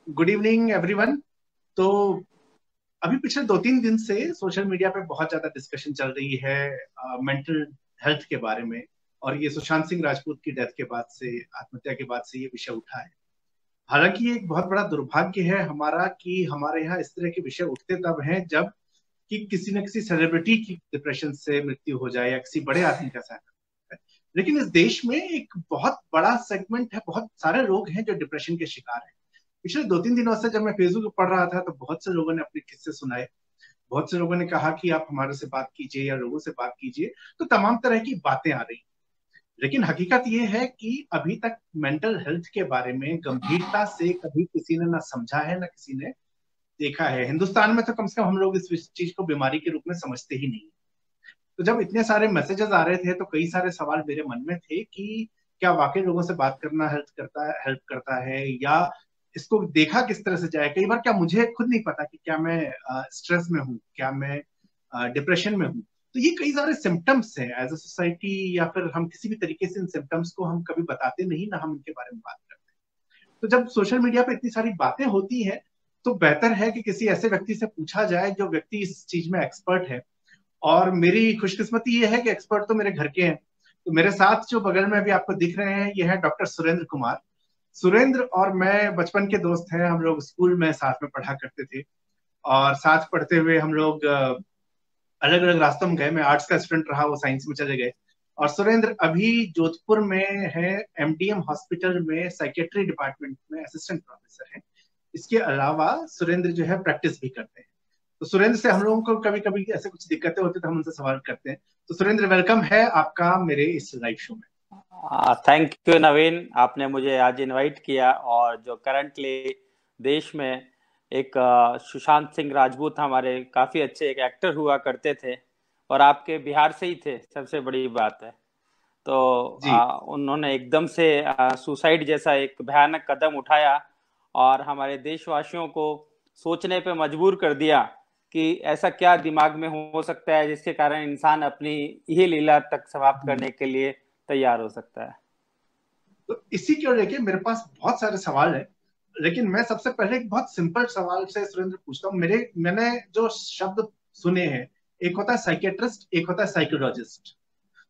Good evening everyone. तो अभी पिछले 2-3 दिन से सोशल मीडिया पे बहुत ज्यादा डिस्कशन चल रही है मेंटल हेल्थ के बारे में। और ये सुशांत सिंह राजपूत की डेथ के बाद से, आत्महत्या के बाद से ये विषय उठा है। हालांकि ये एक बहुत बड़ा दुर्भाग्य है हमारा कि हमारे यहाँ इस तरह के विषय उठते तब हैं जब कि किसी न किसी सेलिब्रिटी की डिप्रेशन से मृत्यु हो जाए या किसी बड़े आदमी का साथ है। लेकिन इस देश में एक बहुत बड़ा सेगमेंट है, बहुत सारे लोग हैं जो डिप्रेशन के शिकार हैं। पिछले 2-3 दिनों से जब मैं फेसबुक पर पढ़ रहा था तो बहुत से लोगों ने अपने किस्से सुनाए। बहुत से लोगों ने कहा कि आप हमारे से बात कीजिए या लोगों से बात कीजिए। तो तमाम तरह की बातें आ रही। लेकिन हकीकत ये है कि अभी तक मेंटल हेल्थ के बारे में गंभीरता से कभी किसी ने ना समझा है, ना किसी ने देखा है। हिंदुस्तान में तो कम से कम हम लोग इस चीज को बीमारी के रूप में समझते ही नहीं। तो जब इतने सारे मैसेजेस आ रहे थे तो कई सारे सवाल मेरे मन में थे कि क्या वाकई लोगों से बात करना हेल्प करता है या इसको देखा किस तरह से जाए। कई बार क्या मुझे खुद नहीं पता कि क्या मैं स्ट्रेस में हूँ, क्या मैं डिप्रेशन में हूँ। तो ये कई सारे सिम्टम्स हैं एज अ सोसाइटी, या फिर हम किसी भी तरीके से इन सिम्टम्स को हम कभी बताते नहीं, ना हम इनके बारे में बात करते। तो जब सोशल मीडिया पे इतनी सारी बातें होती हैं तो बेहतर है कि किसी ऐसे व्यक्ति से पूछा जाए जो व्यक्ति इस चीज में एक्सपर्ट है। और मेरी खुशकिस्मती ये है कि एक्सपर्ट तो मेरे घर के हैं। तो मेरे साथ जो बगल में अभी आपको दिख रहे हैं ये है डॉक्टर सुरेंद्र कुमार। सुरेंद्र और मैं बचपन के दोस्त हैं, हम लोग स्कूल में साथ में पढ़ा करते थे। और साथ पढ़ते हुए हम लोग अलग अलग रास्तों में गए। मैं आर्ट्स का स्टूडेंट रहा, वो साइंस में चले गए। और सुरेंद्र अभी जोधपुर में है, एमडीएम हॉस्पिटल में साइकेट्री डिपार्टमेंट में असिस्टेंट प्रोफेसर है। इसके अलावा सुरेंद्र जो है प्रैक्टिस भी करते हैं। तो सुरेंद्र से हम लोगों को कभी कभी ऐसे कुछ दिक्कतें होती तो हम उनसे सवाल करते हैं। तो सुरेंद्र, वेलकम है आपका मेरे इस लाइव शो में। थैंक यू नवीन, आपने मुझे आज इनवाइट किया। और जो करंटली देश में एक सुशांत सिंह राजपूत हमारे काफ़ी अच्छे एक एक्टर हुआ करते थे और आपके बिहार से ही थे, सबसे बड़ी बात है। तो जी। उन्होंने एकदम से सुसाइड जैसा एक भयानक कदम उठाया और हमारे देशवासियों को सोचने पे मजबूर कर दिया कि ऐसा क्या दिमाग में हो सकता है जिसके कारण इंसान अपनी ये लीला तक समाप्त करने के लिए तैयार हो सकता है। तो इसी को लेके मेरे पास बहुत सारे सवाल हैं। लेकिन मैं सबसे पहले एक बहुत सिंपल सवाल से सुरेंद्र पूछता हूँ। मैंने जो शब्द सुने हैं, एक होता है साइकेट्रिस्ट, एक होता है साइकोलॉजिस्ट।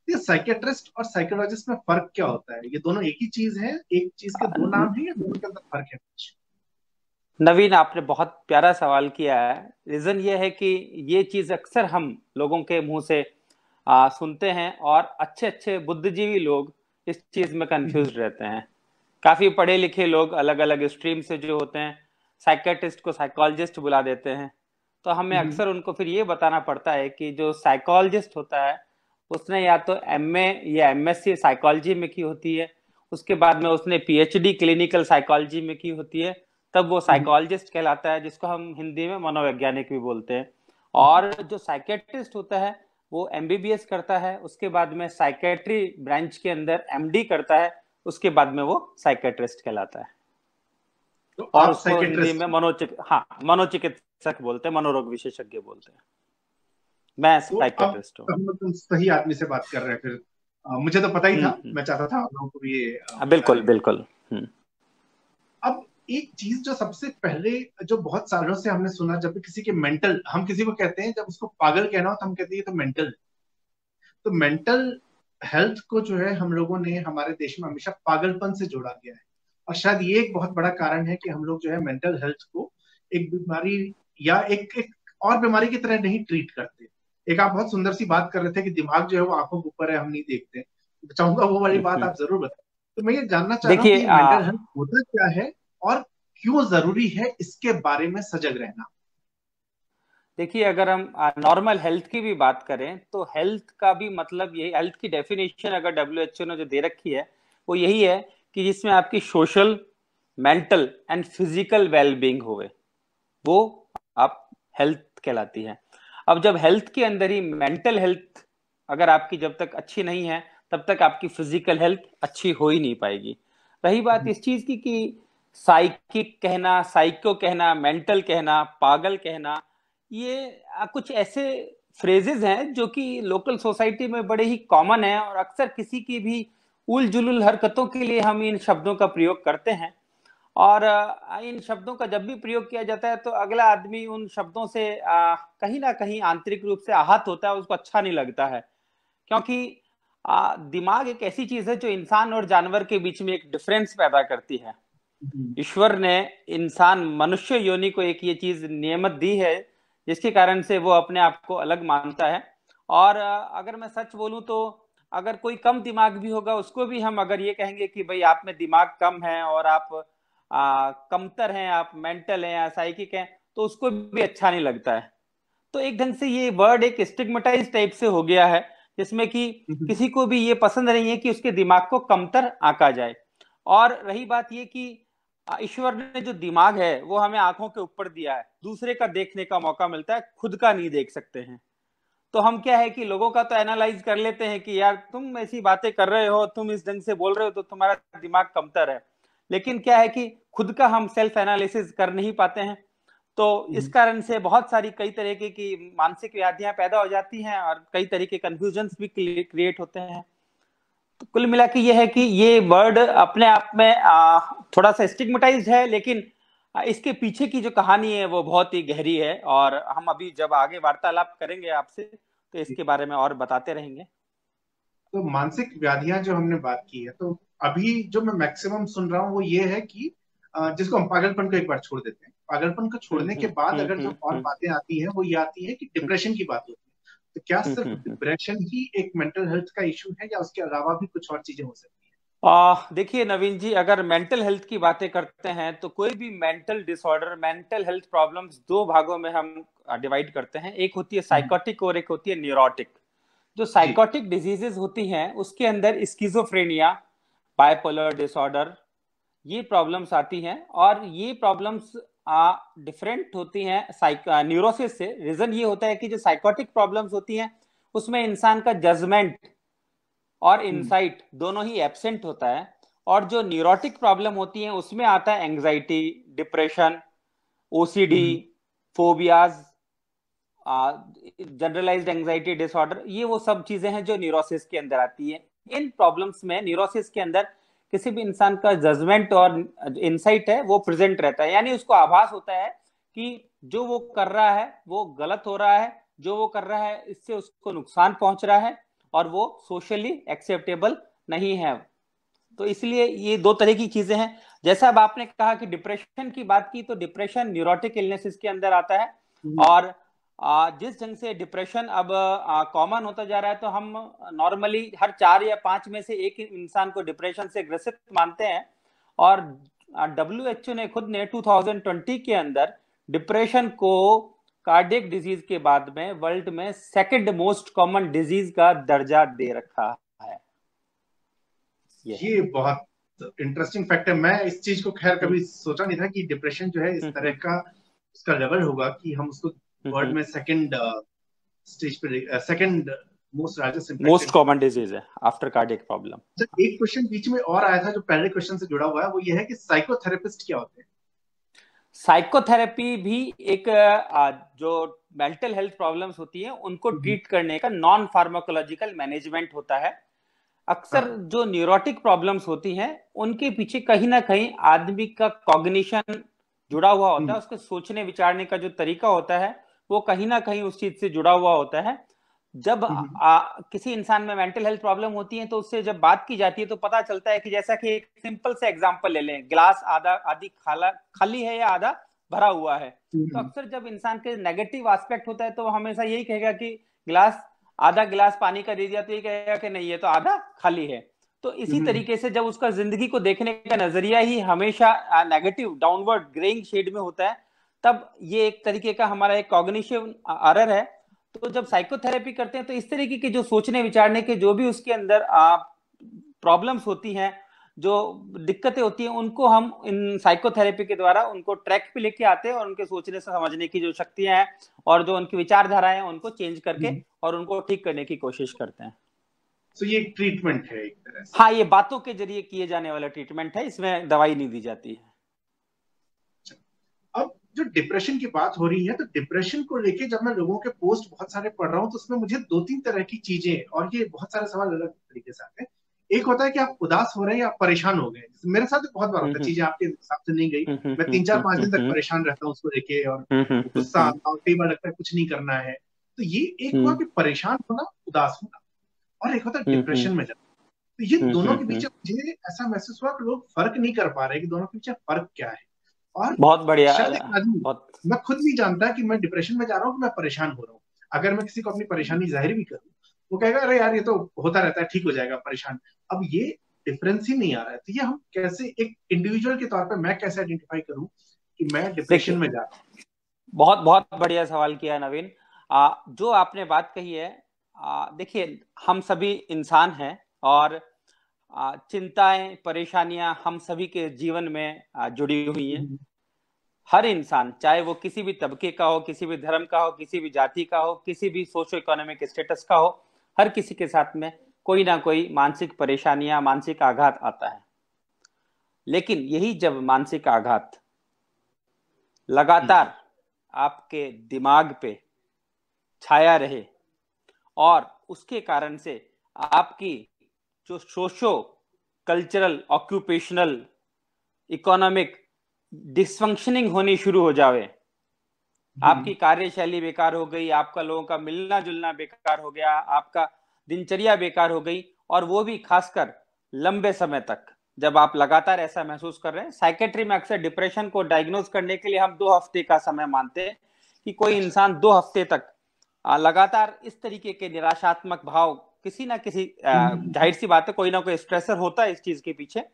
ये साइकेट्रिस्ट और साइकोलॉजिस्ट में फर्क क्या होता है? ये दोनों एक ही चीज है, एक चीज के दो नाम है, या दोनों के अंदर फर्क है कुछ? नवीन, आपने बहुत प्यारा सवाल किया है। रीजन ये है कि ये चीज अक्सर हम लोगों के मुंह से सुनते हैं और अच्छे अच्छे बुद्धिजीवी लोग इस चीज में कंफ्यूज रहते हैं। काफी पढ़े लिखे लोग अलग अलग स्ट्रीम से जो होते हैं साइकेट्रिस्ट को साइकोलॉजिस्ट बुला देते हैं। तो हमें अक्सर उनको फिर ये बताना पड़ता है कि जो साइकोलॉजिस्ट होता है उसने या तो एमए या एमएससी साइकोलॉजी में की होती है, उसके बाद में उसने पीएचडी क्लिनिकल साइकोलॉजी में की होती है, तब वो साइकोलॉजिस्ट कहलाता है, जिसको हम हिंदी में मनोवैज्ञानिक भी बोलते हैं। और जो साइकेट्रिस्ट होता है वो एमबीबीएस करता है, उसके बाद में साइकेट्री ब्रांच के अंदर एमडी करता है, उसके बाद में वो साइकेट्रिस्ट कहलाता है। तो और आप उसको हिंदी में साइकेट्रिस्ट? मनोचिकित्सक बोलते हैं, मनोरोग विशेषज्ञ बोलते हैं। मैं तो अब साइकेट्रिस्ट हूँ। हम लोग तो सही आदमी से बात कर रहे हैं फिर। मुझे तो पता ही था, हम्म। मैं चाहता था आप लोगों को भी ये बिल्कुल बताएं। बिल्कुल। अब एक चीज जो सबसे पहले, जो बहुत सालों से हमने सुना, जब भी किसी के मेंटल, हम किसी को कहते हैं, जब उसको पागल कहना हो तो हम कहते हैं ये तो मेंटल। तो मेंटल हेल्थ को जो है हम लोगों ने हमारे देश में हमेशा पागलपन से जोड़ा गया है। और शायद ये एक बहुत बड़ा कारण है कि हम लोग जो है मेंटल हेल्थ को एक बीमारी या एक और बीमारी की तरह नहीं ट्रीट करते। एक आप बहुत सुंदर सी बात कर रहे थे कि दिमाग जो है वो आंखों के ऊपर है, हम नहीं देखते। तो चाहूंगा वो वाली बात हम्म। आप जरूर बताएं। तो मैं ये जानना चाह रहा हूँ कि देखिए ये मेंटल हेल्थ होता क्या है और क्यों जरूरी है इसके बारे में सजग रहना। देखिए, अगर हम नॉर्मल हेल्थ की भी बात करें तो हेल्थ का भी मतलब यही, हेल्थ की डेफिनेशन अगर डब्ल्यूएचओ ने जो दे रखी है वो यही है कि जिसमें आपकी social, mental and physical wellbeing होवे, वो आप हेल्थ कहलाती है। अब जब हेल्थ के अंदर ही मेंटल हेल्थ अगर आपकी जब तक अच्छी नहीं है तब तक आपकी फिजिकल हेल्थ अच्छी हो ही नहीं पाएगी। रही बात इस चीज की कि साइकिक कहना, साइको कहना, मेंटल कहना, पागल कहना, ये कुछ ऐसे फ्रेजेस हैं जो कि लोकल सोसाइटी में बड़े ही कॉमन है और अक्सर किसी की भी उल जुलुल हरकतों के लिए हम इन शब्दों का प्रयोग करते हैं। और इन शब्दों का जब भी प्रयोग किया जाता है तो अगला आदमी उन शब्दों से कहीं ना कहीं आंतरिक रूप से आहत होता है, उसको अच्छा नहीं लगता है। क्योंकि दिमाग एक ऐसी चीज है जो इंसान और जानवर के बीच में एक डिफरेंस पैदा करती है। ईश्वर ने इंसान मनुष्य योनि को एक ये चीज नियमत दी है जिसके कारण से वो अपने आप को अलग मानता है। और अगर मैं सच बोलूं तो अगर कोई कम दिमाग भी होगा उसको भी हम अगर ये कहेंगे कि भाई आप में दिमाग कम है और आप कमतर हैं, आप मेंटल हैं या साइकिक हैं, तो उसको भी अच्छा नहीं लगता है। तो एक ढंग से ये वर्ड एक स्टिग्मेटाइज टाइप से हो गया है जिसमें कि किसी को भी ये पसंद नहीं है कि उसके दिमाग को कमतर आंका जाए। और रही बात ये कि ईश्वर ने जो दिमाग है वो हमें आंखों के ऊपर दिया है, दूसरे का देखने का मौका मिलता है, खुद का नहीं देख सकते हैं। तो हम क्या है कि लोगों का तो एनालाइज कर लेते हैं कि यार तुम ऐसी बातें कर रहे हो, तुम इस ढंग से बोल रहे हो तो तुम्हारा दिमाग कमतर है। लेकिन क्या है कि खुद का हम सेल्फ एनालिसिस कर नहीं पाते हैं। तो इस कारण से बहुत सारी कई तरीके की मानसिक व्याधियां पैदा हो जाती हैं और कई तरह के कंफ्यूजन्स भी क्रिएट होते हैं। तो कुल मिला के ये है कि ये वर्ड अपने आप में थोड़ा सा स्टिग्मेटाइज्ड है, लेकिन इसके पीछे की जो कहानी है वो बहुत ही गहरी है और हम अभी जब आगे वार्तालाप करेंगे आपसे तो इसके बारे में और बताते रहेंगे। तो मानसिक व्याधियां जो हमने बात की है, तो अभी जो मैं मैक्सिमम सुन रहा हूँ वो ये है कि जिसको हम पागलपन को एक बार छोड़ देते हैं, पागलपन को छोड़ने के बाद अगर जो और बातें आती हैं वो ये आती है कि डिप्रेशन की बात होती है। तो क्या सिर्फ डिप्रेशन ही एक मेंटल हेल्थ का इशू है या उसके अलावा भी कुछ और चीजें हो सकती है? देखिए नवीन जी, अगर मेंटल हेल्थ की बातें करते हैं तो कोई भी mental disorder, mental health problems दो भागों में हम डिवाइड करते हैं। एक होती है साइकोटिक और एक होती है न्यूरोटिक। जो जी। साइकोटिक डिजीजेस होती हैं उसके अंदर स्किज़ोफ्रेनिया, बाइपोलर डिसऑर्डर, ये प्रॉब्लम्स आती हैं। और ये प्रॉब्लम्स डिफरेंट होती हैं न्यूरोसिस से। रीजन ये होता है कि जो साइकोटिक प्रॉब्लम्स होती हैं उसमें इंसान का जजमेंट और इंसाइट दोनों ही एब्सेंट होता है। और जो न्यूरोटिक प्रॉब्लम होती है उसमें आता है anxiety, depression, OCD, phobias, generalised anxiety disorder, ये वो सब चीजें हैं जो न्यूरोसिस के अंदर आती है। इन प्रॉब्लम्स में न्यूरोसिस के अंदर किसी भी इंसान का जजमेंट और इंसाइट है वो प्रेजेंट रहता है, यानी उसको आभास होता है कि जो वो कर रहा है वो गलत हो रहा है, जो वो कर रहा है इससे उसको नुकसान पहुंच रहा है और वो सोशली एक्सेप्टेबल नहीं है। तो इसलिए ये दो तरह की चीजें हैं। जैसा अब आपने कहा कि डिप्रेशन की बात की, तो डिप्रेशन न्यूरोटिक इलनेसेस के अंदर आता है। और जिस ढंग से डिप्रेशन अब कॉमन होता जा रहा है तो हम नॉर्मली हर 4 या 5 में से एक इंसान को डिप्रेशन से ग्रसित मानते हैं। और WHO ने खुद ने 2020 के अंदर डिप्रेशन को कार्डियक डिजीज के बाद में वर्ल्ड में सेकंड मोस्ट कॉमन डिजीज का दर्जा दे रखा है। ये बहुत इंटरेस्टिंग फैक्ट है। मैं इस चीज को खैर कभी सोचा नहीं था कि डिप्रेशन जो है इस तरह का उसका लेवल होगा कि हम उसको वर्ल्ड में सेकंड स्टेज पे, second most largest most impacted. Common disease है आफ्टर कार्डियक प्रॉब्लम। तो एक क्वेश्चन बीच में और आया था जो पहले क्वेश्चन से जुड़ा हुआ है, वो ये है कि साइकोथेरेपिस्ट क्या होते हैं? साइकोथेरेपी भी एक जो मेंटल हेल्थ प्रॉब्लम्स होती है उनको ट्रीट करने का नॉन फार्माकोलॉजिकल मैनेजमेंट होता है। अक्सर जो न्यूरोटिक प्रॉब्लम्स होती हैं उनके पीछे कहीं ना कहीं आदमी का कॉग्निशन जुड़ा हुआ होता है, उसके सोचने विचारने का जो तरीका होता है वो कहीं ना कहीं उस चीज से जुड़ा हुआ होता है। जब किसी इंसान में मेंटल हेल्थ प्रॉब्लम होती है तो उससे जब बात की जाती है तो पता चलता है कि जैसा कि एक सिंपल से एग्जांपल ले लें, ग्लास आधा आधी खाली है या आधा भरा हुआ है। तो अक्सर जब इंसान के नेगेटिव एस्पेक्ट होता है तो वो हमेशा यही कहेगा कि ग्लास आधा गिलास पानी का दे दिया तो ये कहेगा कि नहीं, ये तो आधा खाली है। तो इसी तरीके से जब उसका जिंदगी को देखने का नजरिया ही हमेशा नेगेटिव डाउनवर्ड ग्रेइंग शेड में होता है, तब ये एक तरीके का हमारा एक कॉग्निटिव एरर है। तो जब साइकोथेरेपी करते हैं तो इस तरीके के जो सोचने विचारने के जो भी उसके अंदर प्रॉब्लम्स होती हैं, जो दिक्कतें होती हैं, उनको हम इन साइकोथेरेपी के द्वारा उनको ट्रैक पे लेके आते हैं और उनके सोचने से समझने की जो शक्तियां हैं और जो उनकी विचारधाराएं हैं उनको चेंज करके और उनको ठीक करने की कोशिश करते हैं। तो ये एक ट्रीटमेंट है एक तरह से? हाँ, ये बातों के जरिए किए जाने वाला ट्रीटमेंट है, इसमें दवाई नहीं दी जाती है। अब जो डिप्रेशन की बात हो रही है, तो डिप्रेशन को लेके जब मैं लोगों के पोस्ट बहुत सारे पढ़ रहा हूँ तो उसमें मुझे 2-3 तरह की चीजें, और ये बहुत सारे सवाल अलग तरीके से आते हैं। एक होता है कि आप उदास हो रहे हैं या परेशान हो गए। मेरे साथ भी बहुत बार होता है, चीजें आपके हिसाब से नहीं गई, मैं 3 4 5 दिन तक परेशान रहता हूँ उसको लेके, और गुस्सा आता है, कई बार लगता है कुछ नहीं करना है। तो ये एक हुआ कि परेशान होना, उदास होना, और एक होता है डिप्रेशन में जाना। तो ये दोनों के बीच मुझे ऐसा महसूस हुआ कि लोग फर्क नहीं कर पा रहे कि दोनों के बीच फर्क क्या है। और बहुत बढ़िया। शायद एक आदमी, बहुत मैं खुद नहीं जानता कि मैं डिप्रेशन में जा रहा हूँ कि मैं परेशान हो रहा हूँ। अगर मैं किसी को अपनी परेशानी जाहिर भी करूँ, वो कहेगा अरे यार ये तो होता रहता है, ठीक हो जाएगा, परेशान। अब ये डिफरेंस ही नहीं आ रहा है। तो ये हम कैसे एक इंडिविजुअल के तौर पे मैं कैसे आइडेंटिफाई करूं कि मैं डिप्रेशन देखिए, में जा रहा हूं? बहुत बहुत बढ़िया सवाल किया नवीन। जो आपने बात कही है, देखिए हम सभी इंसान हैं, और चिंताएं परेशानियां हम सभी के जीवन में जुड़ी हुई हैं। हर इंसान, चाहे वो किसी भी तबके का हो, किसी भी धर्म का हो, किसी भी जाति का हो, किसी भी सोशो इकोनॉमिक स्टेटस का हो, हर किसी के साथ में कोई ना कोई मानसिक परेशानियां, मानसिक आघात आता है। लेकिन यही जब मानसिक आघात लगातार आपके दिमाग पे छाया रहे, और उसके कारण से आपकी जो socio cultural, occupational, economic dysfunctioning होनी शुरू हो जावे, आपकी कार्यशैली बेकार हो गई, आपका लोगों का मिलना जुलना बेकार हो गया, आपका दिनचर्या बेकार हो गई, और वो भी खासकर लंबे समय तक जब आप लगातार ऐसा महसूस कर रहे हैं। साइकेट्री में अक्सर डिप्रेशन को डायग्नोज करने के लिए हम 2 हफ्ते का समय मानते हैं कि कोई इंसान 2 हफ्ते तक लगातार इस तरीके के निराशात्मक भाव, किसी ना किसी, जाहिर सी बात है कोई ना कोई स्ट्रेसर होता है इस चीज के पीछे,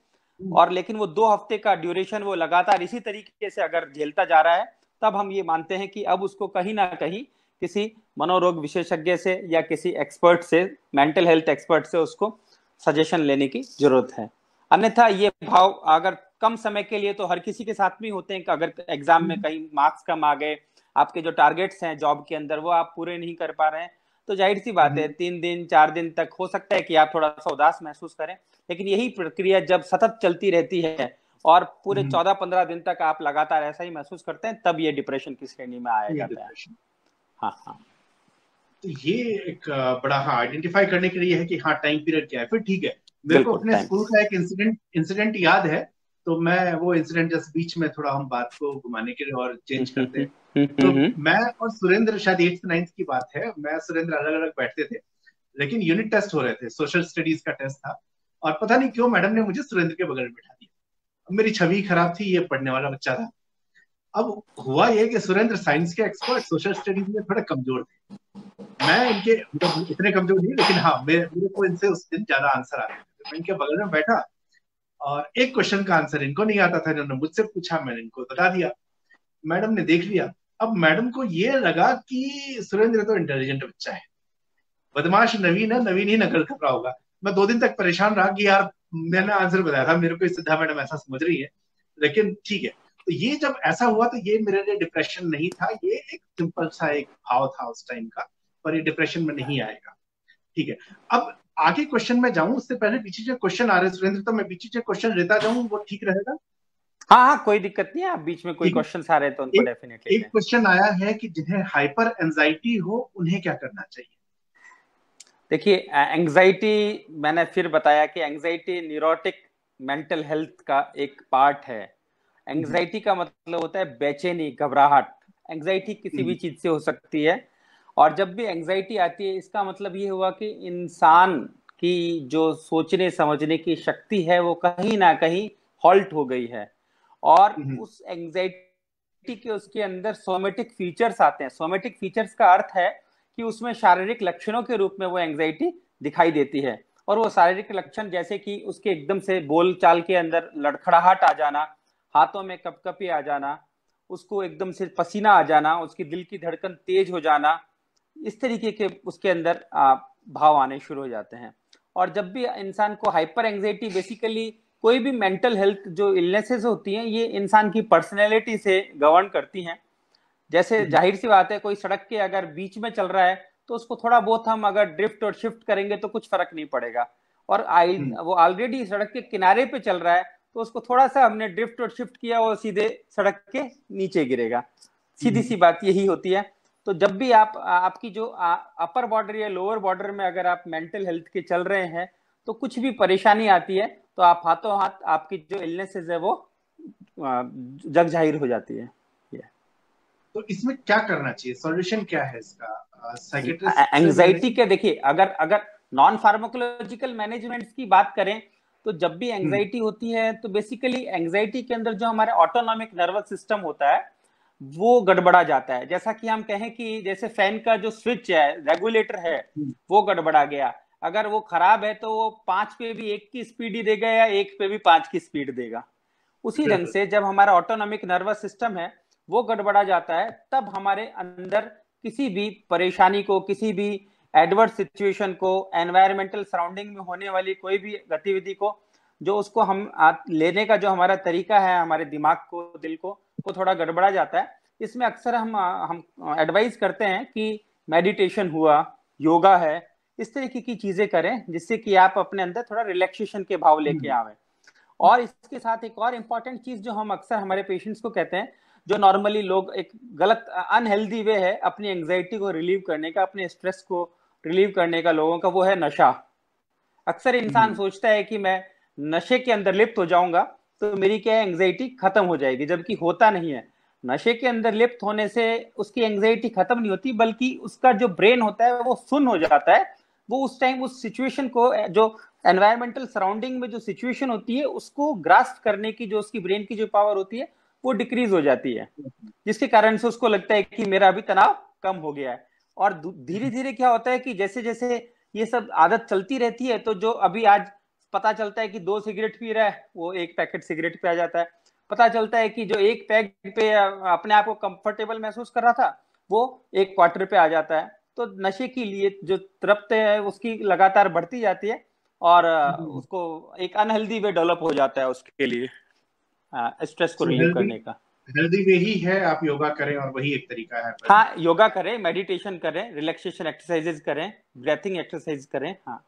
और लेकिन वो 2 हफ्ते का ड्यूरेशन वो लगातार इसी तरीके से अगर झेलता जा रहा है, तब हम ये मानते हैं कि अब उसको कहीं ना कहीं किसी मनोरोग विशेषज्ञ से या किसी एक्सपर्ट से, मेंटल हेल्थ एक्सपर्ट से उसको सजेशन लेने की जरूरत है। अन्यथा ये भाव अगर कम समय के लिए, तो हर किसी के साथ में होते हैं कि अगर एग्जाम में कहीं मार्क्स कम आ गए, आपके जो टारगेट्स हैं जॉब के अंदर वो आप पूरे नहीं कर पा रहे हैं, तो जाहिर सी बात है 3 दिन 4 दिन तक हो सकता है कि आप थोड़ा सा उदास महसूस करें। लेकिन यही प्रक्रिया जब सतत चलती रहती है और पूरे 14-15 दिन तक आप लगातार ऐसा ही महसूस करते हैं, तब ये डिप्रेशन की श्रेणी में आया जाता है। हाँ हाँ, तो ये एक बड़ा, हाँ, आइडेंटिफाई करने के लिए है कि हाँ टाइम पीरियड क्या है। फिर ठीक है, मेरे को अपने स्कूल का एक इंसिडेंट याद है, तो मैं वो इंसिडेंट जस्ट बीच में थोड़ा हम बात को घुमाने के लिए और चेंज करते हैं। तो मैं और सुरेंद्र, शायद 8th 9th की बात है, मैं सुरेंद्र अलग अलग बैठते थे, लेकिन यूनिट टेस्ट हो रहे थे, सोशल स्टडीज का टेस्ट था, और पता नहीं क्यों मैडम ने मुझे सुरेंद्र के बगल में बैठा दिया। अब मेरी छवि खराब थी, ये पढ़ने वाला बच्चा था। अब हुआ ये कि सुरेंद्र साइंस के एक्सपर्ट, सोशल स्टडीज में थोड़े कमजोर थे। मैं इनके, मतलब इतने कमजोर नहीं, लेकिन हाँ मेरे को इनसे उस दिन ज्यादा आंसर आते थे। तो मैं इनके बगल में बैठा, और एक क्वेश्चन का आंसर इनको नहीं आता था, इन्होंने मुझसे पूछा, मैंने इनको बता दिया। मैडम ने देख लिया। अब मैडम को ये लगा कि सुरेंद्र तो इंटेलिजेंट बच्चा है, बदमाश नवीन है, नवीन ही नकल कर रहा होगा। मैं 2 दिन तक परेशान रहा कि यार मैंने आंसर बताया था, मेरे को सिद्धा मैडम ऐसा समझ रही है, लेकिन ठीक है। तो ये जब ऐसा हुआ तो ये मेरे लिए डिप्रेशन नहीं था, ये एक सिंपल सा एक भाव था उस टाइम का, पर ये डिप्रेशन में नहीं आएगा। ठीक है, अब आगे क्वेश्चन में जाऊं उससे पहले बीच जो क्वेश्चन आ रहे हैं सुरेंद्र, तो मैं बीच जो क्वेश्चन लेता जाऊं, वो ठीक रहेगा? हाँ हाँ, कोई दिक्कत नहीं है, आप बीच में कोई ठीक है। क्वेश्चन आ रहे हैं तो उनको एक डेफिनेटली एक लें। क्वेश्चन आया है कि जिन्हें हाइपर एंजाइटी हो उन्हें क्या करना चाहिए? देखिए, एंग्जाइटी, मैंने फिर बताया कि एंग्जाइटी न्यूरोटिक मेंटल हेल्थ का एक पार्ट है। एंग्जाइटी का मतलब होता है बेचैनी, घबराहट। एंग्जाइटी किसी भी चीज से हो सकती है, और जब भी एंग्जाइटी आती है, इसका मतलब ये हुआ कि इंसान की जो सोचने समझने की शक्ति है वो कहीं ना कहीं हॉल्ट हो गई है। और उस एंग्जाइटी के उसके अंदर सोमेटिक फीचर्स आते हैं। सोमेटिक फीचर्स का अर्थ है कि उसमें शारीरिक लक्षणों के रूप में वो एंग्जाइटी दिखाई देती है। और वो शारीरिक लक्षण जैसे कि उसके एकदम से बोल चाल के अंदर लड़खड़ाहट आ जाना, हाथों में कपकपी आ जाना, उसको एकदम से पसीना आ जाना, उसकी दिल की धड़कन तेज हो जाना, इस तरीके के उसके अंदर भाव आने शुरू हो जाते हैं। और जब भी इंसान को हाइपर एंग्जाइटी, बेसिकली कोई भी मेंटल हेल्थ जो इलनेसेस होती हैं, ये इंसान की पर्सनैलिटी से गवर्न करती हैं। जैसे जाहिर सी बात है, कोई सड़क के अगर बीच में चल रहा है तो उसको थोड़ा बहुत हम अगर ड्रिफ्ट और शिफ्ट करेंगे तो कुछ फर्क नहीं पड़ेगा। और वो ऑलरेडी सड़क के किनारे पे चल रहा है, तो उसको थोड़ा सा हमने ड्रिफ्ट और शिफ्ट किया, वो सीधे सड़क के नीचे गिरेगा। सीधी सी बात यही होती है। तो जब भी आपकी जो अपर बॉर्डर या लोअर बॉर्डर में अगर आप मेंटल हेल्थ के चल रहे हैं, तो कुछ भी परेशानी आती है तो आप हाथों हाथ आपकी जो इलनेसेस है वो जग जाहिर हो जाती है। तो इसमें क्या करना चाहिए, सॉल्यूशन क्या है इसका? साइकेट्रिस्ट से एंजाइटी मिले? के देखिए, अगर अगर नॉन फार्माकोलॉजिकल मैनेजमेंट की बात करें तो जब भी एंजाइटी होती है तो बेसिकली एंजाइटी के अंदर जो हमारे ऑटोनॉमिक नर्वस सिस्टम होता है वो गड़बड़ा जाता है। जैसा कि हम कहें कि जैसे फैन का जो स्विच है, रेगुलेटर है, वो गड़बड़ा गया, अगर वो खराब है तो वो 5 पे भी 1 की स्पीड ही देगा या 1 पे भी 5 की स्पीड देगा। उसी ढंग से जब हमारा ऑटोनॉमिक नर्वस सिस्टम है वो गड़बड़ा जाता है, तब हमारे अंदर किसी भी परेशानी को, किसी भी एडवर्स सिचुएशन को, एनवायरमेंटल सराउंडिंग में होने वाली कोई भी गतिविधि को, जो उसको हम लेने का जो हमारा तरीका है, हमारे दिमाग को, दिल को, वो थोड़ा गड़बड़ा जाता है। इसमें अक्सर हम एडवाइस करते हैं कि मेडिटेशन हुआ, योगा है, इस तरीके की चीजें करें जिससे कि आप अपने अंदर थोड़ा रिलैक्सेशन के भाव लेके आवे। और इसके साथ एक और इम्पॉर्टेंट चीज जो हम अक्सर हमारे पेशेंट्स को कहते हैं, जो नॉर्मली लोग एक गलत अनहेल्दी वे है अपनी एंजाइटी को रिलीव करने का, अपने स्ट्रेस को रिलीव करने का लोगों का, वो है नशा। अक्सर इंसान सोचता है कि मैं नशे के अंदर लिप्त हो जाऊंगा तो मेरी क्या एंजाइटी खत्म हो जाएगी, जबकि होता नहीं है। नशे के अंदर लिप्त होने से उसकी एंजाइटी खत्म नहीं होती, बल्कि उसका जो ब्रेन होता है वो सुन्न हो जाता है। वो उस टाइम उस सिचुएशन को, जो एनवायरमेंटल सराउंडिंग में जो सिचुएशन होती है उसको ग्रास्प करने की जो उसकी ब्रेन की जो पावर होती है वो डिक्रीज हो जाती है, जिसके कारण से उसको लगता है कि मेरा अभी तनाव कम हो गया है। और धीरे धीरे क्या होता है कि जैसे जैसे ये सब आदत चलती रहती है तो जो अभी आज पता चलता है कि 2 सिगरेट पी रहा है वो 1 पैकेट सिगरेट पे आ जाता है। पता चलता है कि जो 1 पैक पे अपने आप को कंफर्टेबल महसूस कर रहा था वो 1 क्वार्टर पे आ जाता है। तो नशे के लिए जो तृप्त है उसकी लगातार बढ़ती जाती है और उसको एक अनहेल्दी वे डेवलप हो जाता है उसके लिए स्ट्रेस को रिलीव हेल्दी करने का। हेल्दी वे ही है, आप योगा करें और वही एक तरीका है बस। हाँ, योगा करें, मेडिटेशन करें, रिलैक्सेशन एक्सरसाइजेज करें, ब्रीथिंग एक्सरसाइज करें। हाँ,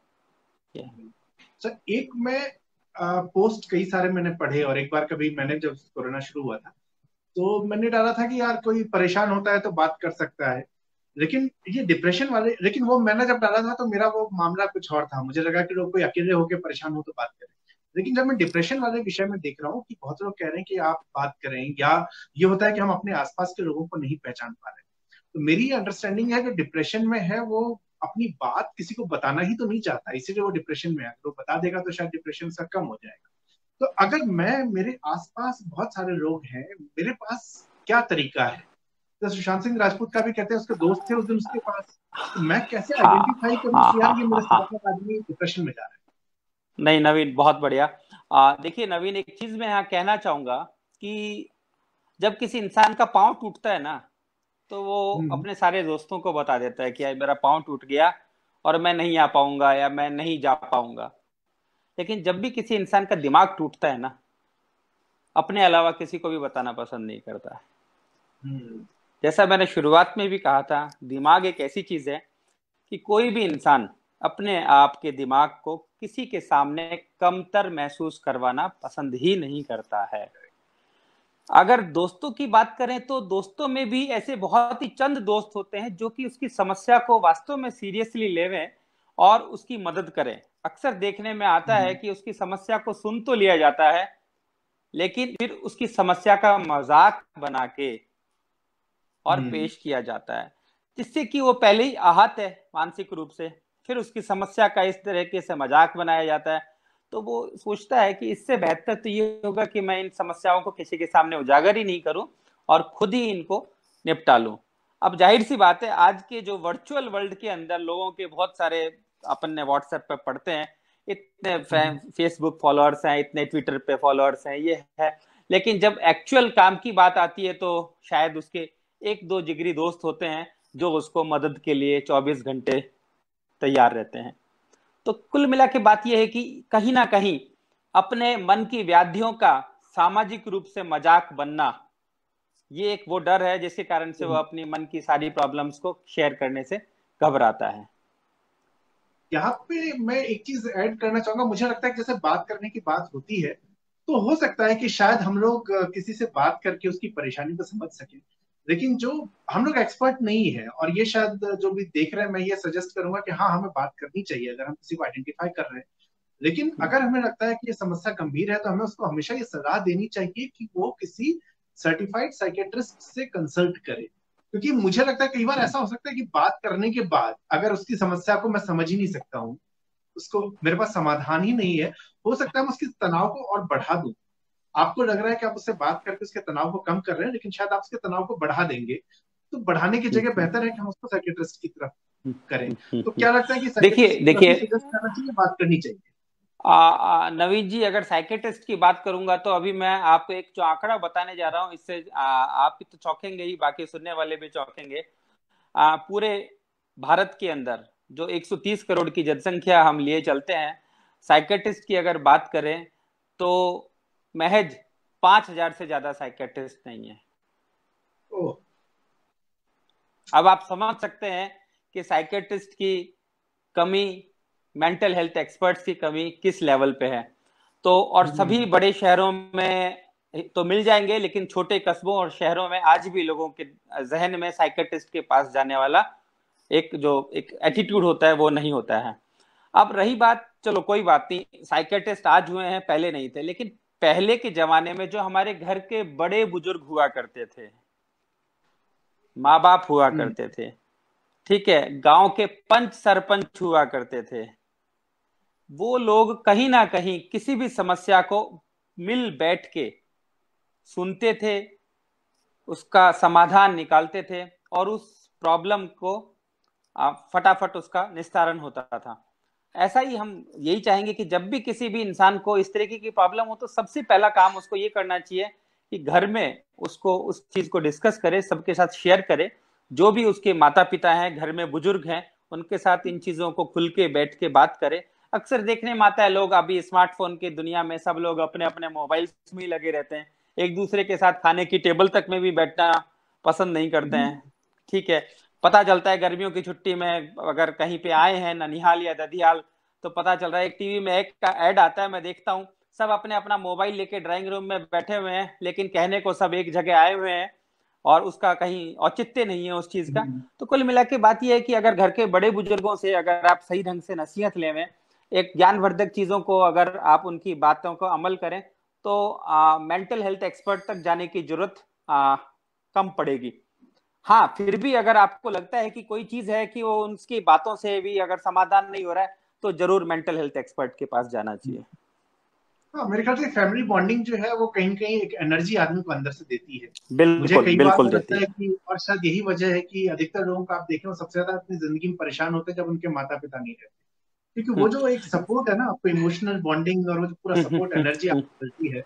सर एक मैं पोस्ट कई सारे मैंने पढ़े, और एक बार कभी मैंने जब कोरोना शुरू हुआ था तो मैंने डाला था कि यार कोई परेशान होता है तो बात कर सकता है, लेकिन ये डिप्रेशन वाले, लेकिन वो मैंने जब डाला था तो मेरा वो मामला कुछ और था, मुझे लगा कि लोग कोई अकेले होकर परेशान हो तो बात करें। लेकिन जब मैं डिप्रेशन वाले विषय में देख रहा हूँ कि बहुत लोग कह रहे हैं कि आप बात करें, या ये होता है कि हम अपने आसपास के लोगों को नहीं पहचान पा रहे, तो मेरी अंडरस्टैंडिंग है कि डिप्रेशन में है वो अपनी बात किसी को बताना ही तो नहीं चाहता, इसीलिए वो डिप्रेशन में है। तो बता देगा तो शायद डिप्रेशन से कम हो जाएगा। तो अगर मैं, मेरे आसपास बहुत सारे लोग हैं, मेरे पास क्या तरीका है? तो सुशांत सिंह राजपूत का भी कहते हैं उसके दोस्त थे उस दिन उसके पास, तो मैं कैसे हाँ, आइडेंटिफाई करूं हाँ, कि यार हाँ, ये हाँ, मेरे हाँ। साथ का आदमी डिप्रेशन में जा रहा है? नहीं नवीन, बहुत बढ़िया। देखिए नवीन, एक चीज मैं यहाँ कहना चाहूंगा कि जब किसी इंसान का पाँव टूटता है ना तो वो हम्म। अपने सारे दोस्तों को बता देता है कि यार मेरा पाँव टूट गया और मैं नहीं आ पाऊंगा या मैं नहीं जा पाऊंगा। लेकिन जब भी किसी इंसान का दिमाग टूटता है ना, अपने अलावा किसी को भी बताना पसंद नहीं करता है। हम्म। जैसा मैंने शुरुआत में भी कहा था, दिमाग एक ऐसी चीज है कि कोई भी इंसान अपने आप के दिमाग को किसी के सामने कमतर महसूस करवाना पसंद ही नहीं करता है। अगर दोस्तों की बात करें तो दोस्तों में भी ऐसे बहुत ही चंद दोस्त होते हैं जो कि उसकी समस्या को वास्तव में सीरियसली लेवें और उसकी मदद करें। अक्सर देखने में आता है कि उसकी समस्या को सुन तो लिया जाता है लेकिन फिर उसकी समस्या का मजाक बना के और हम्म। पेश किया जाता है, जिससे कि वो पहले ही आहत है मानसिक रूप से, फिर उसकी समस्या का इस तरीके से मजाक बनाया जाता है। तो वो सोचता है कि इससे बेहतर तो ये होगा कि मैं इन समस्याओं को किसी के सामने उजागर ही नहीं करूं और खुद ही इनको निपटा लूं। अब जाहिर सी बात है, आज के जो वर्चुअल वर्ल्ड के अंदर लोगों के बहुत सारे, अपन ने व्हाट्सएप पे पढ़ते हैं, इतने फेसबुक फॉलोअर्स हैं, इतने ट्विटर पे फॉलोअर्स हैं, ये है। लेकिन जब एक्चुअल काम की बात आती है तो शायद उसके 1-2 जिगरी दोस्त होते हैं जो उसको मदद के लिए 24 घंटे तैयार रहते हैं। तो कुल मिला के बात यह है कि कहीं ना कहीं अपने मन की व्याधियों का सामाजिक रूप से मजाक बनना, ये एक वो डर है जिसके कारण से वो अपनी मन की सारी प्रॉब्लम्स को शेयर करने से घबराता है। यहाँ पे मैं एक चीज ऐड करना चाहूंगा, मुझे लगता है कि जैसे बात करने की बात होती है तो हो सकता है कि शायद हम लोग किसी से बात करके उसकी परेशानी को समझ सकें, लेकिन जो हम लोग एक्सपर्ट नहीं है, और ये शायद जो भी देख रहे हैं मैं ये सजेस्ट करूंगा कि हाँ हमें बात करनी चाहिए अगर हम किसी को आइडेंटिफाई कर रहे हैं। लेकिन अगर हमें लगता है कि ये समस्या गंभीर है तो हमें उसको हमेशा ये सलाह देनी चाहिए कि वो किसी सर्टिफाइड साइकेट्रिस्ट से कंसल्ट करे, क्योंकि मुझे लगता है कई बार ऐसा हो सकता है कि बात करने के बाद अगर उसकी समस्या को मैं समझ ही नहीं सकता हूँ, उसको मेरे पास समाधान ही नहीं है, हो सकता है मैं उसके तनाव को और बढ़ा दूं। आपको लग रहा है कि आप उससे बात करके उसके तनाव को कम कर रहे हैं, लेकिन शायद आप उसके तनाव को बढ़ा देंगे। तो बढ़ाने की जगह बेहतर है कि हम उसको साइकेट्रिस्ट की तरफ करें। तो क्या लगता है कि देखिए साइकेट्रिस्ट को कभी देखिए सजेस्ट करना चाहिए, बात करनी चाहिए? नवीन जी, अगर साइकेट्रिस्ट की बात करूंगा तो अभी मैं आपको एक जो आंकड़ा बताने जा रहा हूं, इससे आप भी तो चौंकेंगे ही, बाकी सुनने वाले भी चौंकेंगे। पूरे भारत के अंदर जो 130 करोड़ की जनसंख्या हम लिए चलते हैं, साइकेट्रिस्ट की अगर बात करें तो महज 5,000 से ज्यादा साइकेट्रिस्ट नहीं है। ओह, अब आप समझ सकते हैं कि साइकेट्रिस्ट की कमी, मेंटल हेल्थ एक्सपर्ट्स की कमी किस लेवल पे है। तो और सभी बड़े शहरों में तो मिल जाएंगे, लेकिन छोटे कस्बों और शहरों में आज भी लोगों के जहन में साइकेट्रिस्ट के पास जाने वाला एक जो एक एटीट्यूड होता है वो नहीं होता है। अब रही बात, चलो कोई बात नहीं, साइकेट्रिस्ट आज हुए हैं, पहले नहीं थे, लेकिन पहले के जमाने में जो हमारे घर के बड़े बुजुर्ग हुआ करते थे, माँ बाप हुआ करते थे, ठीक है, गांव के पंच सरपंच हुआ करते थे, वो लोग कहीं ना कहीं किसी भी समस्या को मिल बैठ के सुनते थे, उसका समाधान निकालते थे और उस प्रॉब्लम को फटाफट उसका निस्तारण होता था। ऐसा ही हम यही चाहेंगे कि जब भी किसी भी इंसान को इस तरीके की प्रॉब्लम हो तो सबसे पहला काम उसको ये करना चाहिए कि घर में उसको उस चीज को डिस्कस करे, सबके साथ शेयर करे। जो भी उसके माता पिता हैं, घर में बुजुर्ग हैं, उनके साथ इन चीजों को खुल के बैठ के बात करे। अक्सर देखने में आता है लोग अभी स्मार्टफोन की दुनिया में सब लोग अपने अपने मोबाइल में ही लगे रहते हैं, एक दूसरे के साथ खाने की टेबल तक में भी बैठना पसंद नहीं करते हैं। ठीक है, पता चलता है गर्मियों की छुट्टी में अगर कहीं पे आए हैं ननिहाल या ददियाल, तो पता चल रहा है एक टीवी में एक का ऐड आता है, मैं देखता हूँ सब अपने अपना मोबाइल लेके ड्राइंग रूम में बैठे हुए हैं, लेकिन कहने को सब एक जगह आए हुए हैं और उसका कहीं औचित्य नहीं है उस चीज का। तो कुल मिला के बात यह है कि अगर घर के बड़े बुजुर्गों से अगर आप सही ढंग से नसीहत लेवें, एक ज्ञानवर्धक चीजों को अगर आप उनकी बातों को अमल करें, तो मेंटल हेल्थ एक्सपर्ट तक जाने की जरूरत कम पड़ेगी। हाँ, फिर भी अगर आपको लगता है कि कोई चीज है कि वो उनकी बातों से भी अगर समाधान नहीं हो रहा है, तो जरूर मेंटल हेल्थ एक्सपर्ट के पास जाना चाहिए। हाँ, मेरे ख्याल से फैमिली बॉन्डिंग जो है वो कहीं कहीं एक एनर्जी आदमी को अंदर से देती है। मुझे बिल्कुल कई बार बिल्कुल तो लगता देती है है। कि, और शायद यही वजह है कि अधिकतर लोगों को आप देखें वो सबसे ज्यादा अपनी जिंदगी में परेशान होते हैं जब उनके माता पिता नहीं रहते, क्योंकि वो जो एक सपोर्ट है ना आपको, इमोशनल बॉन्डिंग और वो जो पूरा सपोर्ट एनर्जी आपको मिलती है,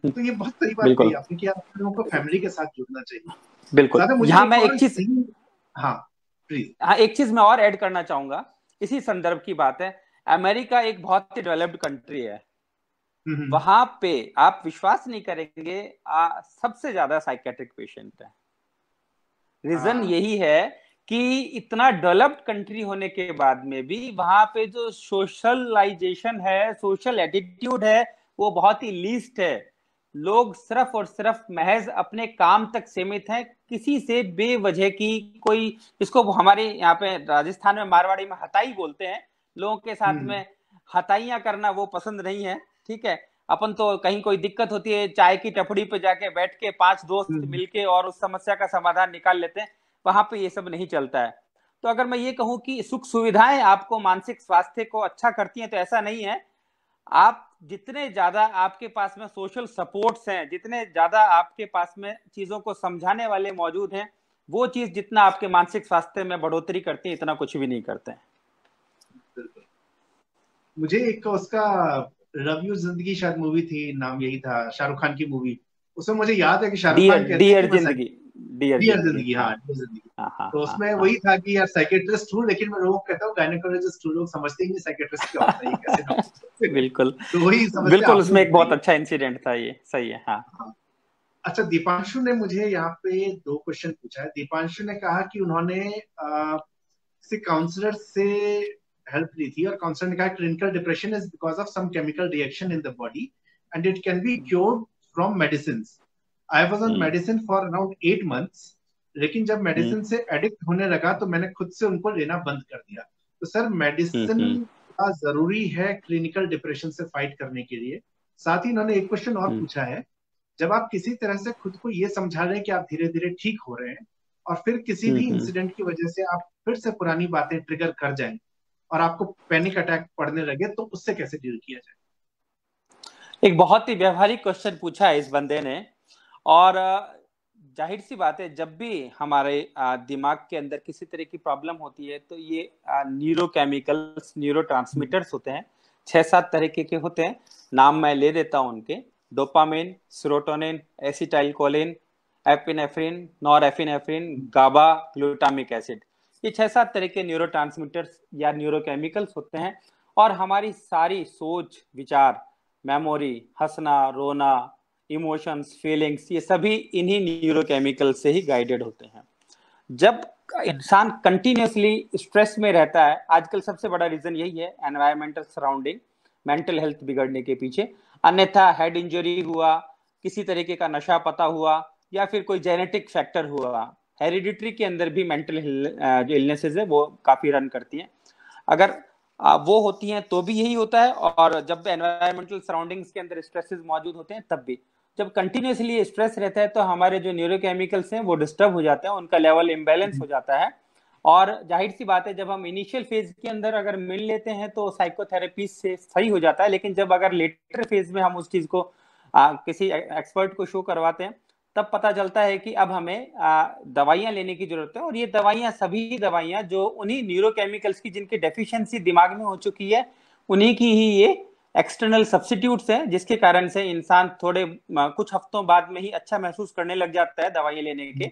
तो ये बहुत सही बात कही बिल्कुल आपने कि आप लोगों को फैमिली के साथ जुड़ना चाहिए। बिल्कुल। ज्यादा मुझे यहाँ एक मैं और एक चीज, सीन, हाँ प्लीज। हाँ एक चीज मैं और ऐड करना चाहूंगा, इसी संदर्भ की बात है। अमेरिका एक बहुत ही डेवलप्ड कंट्री है, हम्म। वहां पे आप विश्वास नहीं करेंगे, सबसे ज्यादा साइकेट्रिक पेशेंट है। रीजन हाँ। यही है कि इतना डेवलप्ड कंट्री होने के बाद में भी वहां पे जो सोशलाइजेशन है, सोशल एटीट्यूड है, वो बहुत ही लीस्ट है। लोग सिर्फ और सिर्फ महज अपने काम तक सीमित हैं, किसी से बेवजह की कोई, इसको हमारे यहाँ पे राजस्थान में मारवाड़ी में हताई बोलते हैं, लोगों के साथ हम्म। में हताइयां करना वो पसंद नहीं है। ठीक है, अपन तो कहीं कोई दिक्कत होती है चाय की टपड़ी पे जाके बैठ के 5 दोस्त हम्म। मिलके और उस समस्या का समाधान निकाल लेते हैं, वहां पे ये सब नहीं चलता है। तो अगर मैं ये कहूं कि सुख सुविधाएं आपको मानसिक स्वास्थ्य को अच्छा करती हैं, तो ऐसा नहीं है। आप जितने ज्यादा आपके पास में सोशल सपोर्ट्स हैं, जितने ज्यादा आपके पास में चीजों को समझाने वाले मौजूद हैं, वो चीज जितना आपके मानसिक स्वास्थ्य में बढ़ोतरी करती है, इतना कुछ भी नहीं करते हैं। बिल्कुल। मुझे एक उसका रवि जिंदगी शायद मूवी थी, नाम यही था, शाहरुख खान की मूवी। उसमें मुझे याद है कि शाहरुख डियर खान कहते हैं कि डियर मैं जिंदगी, डियर डियर जिंदगी, जिंदगी, हाँ हाँ डियर जिंदगी। हाँ हाँ तो हाँ उसमें हाँ। वही था कि यार साइकेट्रिस्ट हूँ, लेकिन मैं लोगों को कहता हूँ गायनेकोलॉजिस्ट हूँ, लोग समझते ही नहीं साइकेट्रिस्ट क्या होता है, ये कैसे डॉक्टर है। बिल्कुल तो वही समस्या बिल्कुल, आपने उसमें एक बहुत बताई। अच्छा इंसिडेंट था, ये सही है, हाँ। हाँ। अच्छा, दीपांशु ने मुझे यहाँ पे दो क्वेश्चन पूछा है। दीपांशु ने कहा कि उन्होंने किसी काउंसलर से हेल्प ली थी और काउंसलर ने कहा clinical depression is because of some chemical reaction in the body and it can be cured from medicine. I was on hmm medicine for around 8 months, लेकिन जब हम्म मेडिसिन से एडिक्ट होने लगा तो मैंने खुद से उनको लेना बंद कर दिया। तो सर, हम्म मेडिसिन हम्म जरूरी है क्लिनिकल डिप्रेशन से फाइट करने के लिए। साथ ही इन्होंने एक क्वेश्चन और पूछा है, जब आप किसी तरह से खुद को ये समझा रहे हैं कि आप धीरे धीरे ठीक हो रहे हैं, और फिर किसी भी इंसिडेंट की वजह से आप फिर से पुरानी बातें ट्रिगर कर जाएं और आपको पैनिक अटैक पड़ने लगे, तो उससे कैसे डील किया जाए? एक बहुत ही व्यवहारिक क्वेश्चन पूछा है इस बंदे ने। और जाहिर सी बात है, जब भी हमारे दिमाग के अंदर किसी तरह की प्रॉब्लम होती है तो ये न्यूरोकेमिकल्स, न्यूरोट्रांसमीटर्स होते हैं, 6-7 तरीके के होते हैं। नाम मैं ले देता हूं उनके: dopamine, serotonin, acetylcholine, epinephrine, norepinephrine, GABA, glutamic acid. ये 6-7 तरह के न्यूरोट्रांसमीटर्स या न्यूरोकेमिकल्स होते हैं। और हमारी सारी सोच, विचार, मेमोरी, हंसना, रोना, इमोशंस, फीलिंग्स, ये सभी इन्हीं न्यूरोकेमिकल से ही गाइडेड होते हैं। जब इंसान कंटिन्यूसली स्ट्रेस में रहता है, आजकल सबसे बड़ा रीजन यही है, एनवायरमेंटल सराउंडिंग, मेंटल हेल्थ बिगड़ने के पीछे। अन्यथा हेड इंजरी हुआ, किसी तरीके का नशा पता हुआ, या फिर कोई जेनेटिक फैक्टर हुआ। हेरिडिटरी के अंदर भी मेंटल जो इलनेसेस है वो काफी रन करती हैं। अगर वो होती हैं तो भी यही होता है, और जब एनवायरमेंटल सराउंडिंग्स के अंदर स्ट्रेसेस मौजूद होते हैं तब भी। जब कंटिन्यूसली स्ट्रेस रहता है तो हमारे जो न्यूरोकेमिकल्स हैं वो डिस्टर्ब हो जाते हैं, उनका लेवल इम्बैलेंस हो जाता है। और जाहिर सी बात है, जब हम इनिशियल फेज के अंदर अगर मिल लेते हैं तो साइकोथेरेपी से सही हो जाता है। लेकिन जब अगर लेटर फेज में हम उस चीज को किसी एक्सपर्ट को शो करवाते हैं, तब पता चलता है कि अब हमें दवाइयां लेने की जरूरत है। और ये दवाइयां, सभी दवाइयां जो उन्हीं न्यूरोकेमिकल्स की जिनकी डेफिशिएंसी दिमाग में हो चुकी है, उन्हीं की ही ये एक्सटर्नल सब्स्टिट्यूट्स हैं, जिसके कारण से इंसान थोड़े कुछ हफ्तों बाद में ही अच्छा महसूस करने लग जाता है दवाइयां लेने के।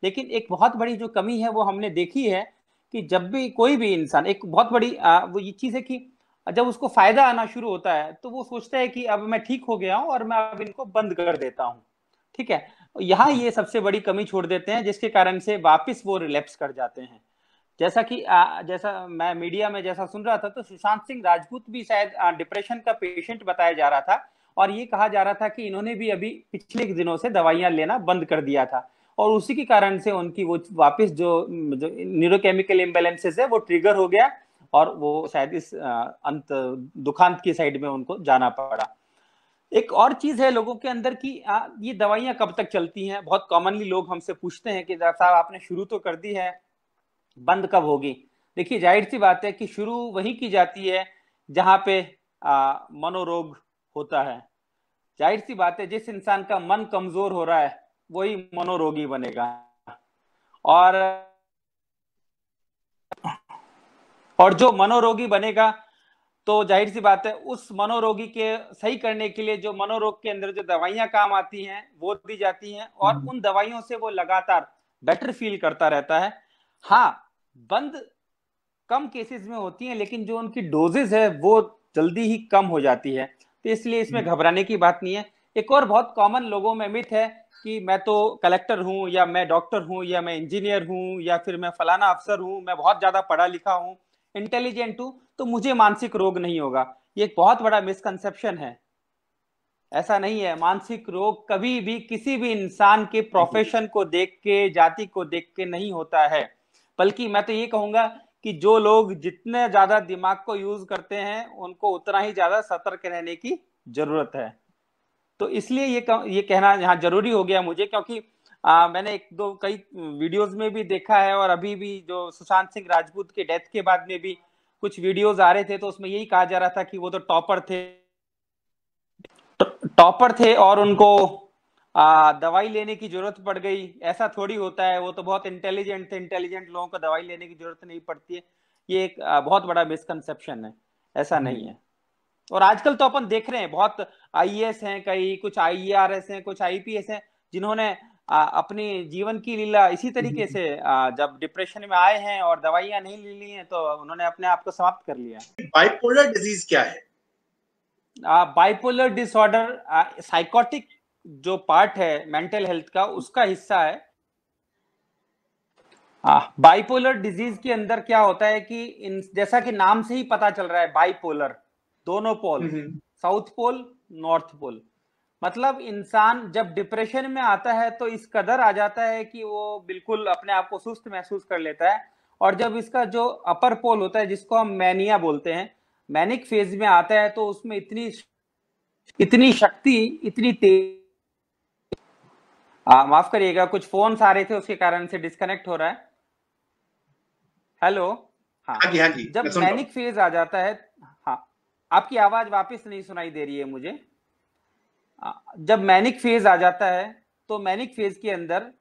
लेकिन एक बहुत बड़ी जो कमी है वो हमने देखी है कि जब भी कोई भी इंसान, एक बहुत बड़ी वो ये चीज है कि जब उसको फायदा आना शुरू होता है तो वो सोचता है कि अब मैं ठीक हो गया हूं और मैं अब इनको बंद कर देता हूं। ठीक है, यहाँ ये सबसे बड़ी कमी छोड़ देते हैं, जिसके कारण से वापस वो रिलैप्स कर जाते हैं। जैसा कि जैसा मैं मीडिया में जैसा सुन रहा था, तो सुशांत सिंह राजपूत भी शायद डिप्रेशन का पेशेंट बताया जा रहा था, और ये कहा जा रहा था कि इन्होंने भी अभी पिछले दिनों से दवाइयां लेना बंद कर दिया था, और उसी के कारण से उनकी वो वापस जो न्यूरोकेमिकल इम्बैलेंसेस है वो ट्रिगर हो गया, और वो शायद इस अंत दुखांत की साइड में उनको जाना पड़ा। एक और चीज है लोगों के अंदर की ये दवाइयां कब तक चलती हैं। बहुत कॉमनली लोग हमसे पूछते हैं कि डॉक्टर साहब आपने शुरू तो कर दी है, बंद कब होगी? देखिए, जाहिर सी बात है कि शुरू वही की जाती है जहां पे मनोरोग होता है। जाहिर सी बात है, जिस इंसान का मन कमजोर हो रहा है वही मनोरोगी बनेगा। और जो मनोरोगी बनेगा, तो जाहिर सी बात है उस मनोरोगी के सही करने के लिए जो मनोरोग के अंदर जो दवाइयां काम आती हैं वो दी जाती हैं, और उन दवाइयों से वो लगातार बेटर फील करता रहता है। हाँ, बंद कम केसेस में होती हैं, लेकिन जो उनकी डोजेस है वो जल्दी ही कम हो जाती है, तो इसलिए इसमें घबराने की बात नहीं है। एक और बहुत कॉमन लोगों में मिथ है कि मैं तो कलेक्टर हूं, या मैं डॉक्टर हूं, या मैं इंजीनियर हूं, या फिर मैं फलाना अफसर हूं, मैं बहुत ज्यादा पढ़ा लिखा हूं, इंटेलिजेंट हूं, तो मुझे मानसिक रोग नहीं होगा। ये एक बहुत बड़ा मिसकंसेप्शन है। ऐसा नहीं है। मानसिक रोग कभी भी किसी भी इंसान के प्रोफेशन को देख के, जाति को देख के नहीं होता है। बल्कि मैं तो ये कहूंगा कि जो लोग जितने ज्यादा दिमाग को यूज करते हैं उनको उतना ही ज्यादा सतर्क रहने की जरूरत है। तो इसलिए ये कहना यहाँ जरूरी हो गया मुझे, क्योंकि मैंने एक दो कई वीडियोस में भी देखा है, और अभी भी जो सुशांत सिंह राजपूत के डेथ के बाद में भी कुछ वीडियोस आ रहे थे, तो उसमें यही कहा जा रहा था कि वो तो टॉपर थे और उनको दवाई लेने की जरूरत पड़ गई। ऐसा थोड़ी होता है, वो तो बहुत इंटेलिजेंट थे, इंटेलिजेंट लोगों को दवाई लेने की जरूरत नहीं पड़ती है। ये एक बहुत बड़ा मिसकंसेप्शन है, ऐसा नहीं है। और आजकल तो अपन देख रहे हैं बहुत आईएएस हैं, कई कुछ आईआरएस हैं, कुछ आईपीएस हैं, जिन्होंने अपनी जीवन की लीला इसी तरीके से जब डिप्रेशन में आए हैं और दवाइयां नहीं ले ली हैं तो उन्होंने अपने आप को समाप्त कर लिया। बाइपोलर डिजीज क्या है? बाइपोलर डिसऑर्डर साइकोटिक जो पार्ट है मेंटल हेल्थ का, उसका हिस्सा है। बाइपोलर डिजीज के अंदर क्या होता है कि जैसा कि नाम से ही पता चल रहा है, बाइपोलर, दोनों पोल, साउथ पोल, नॉर्थ पोल। मतलब इंसान जब डिप्रेशन में आता है तो इस कदर आ जाता है कि वो बिल्कुल अपने आप को सुस्त महसूस कर लेता है। और जब इसका जो अपर पोल होता है, जिसको हम मैनिया बोलते हैं, मैनिक फेज में आता है तो उसमें इतनी शक्ति, इतनी तेज, माफ करिएगा, कुछ फोन्स आ रहे थे उसके कारण से डिस्कनेक्ट हो रहा है। हेलो। हाँ, हाँ जी, हाँ जी, जब मैं सुन रहा हूँ। मैनिक फेज आ जाता है, हाँ, आपकी आवाज वापस नहीं सुनाई दे रही है मुझे। जब मैनिक फेज आ जाता है तो मैनिक फेज के अंदर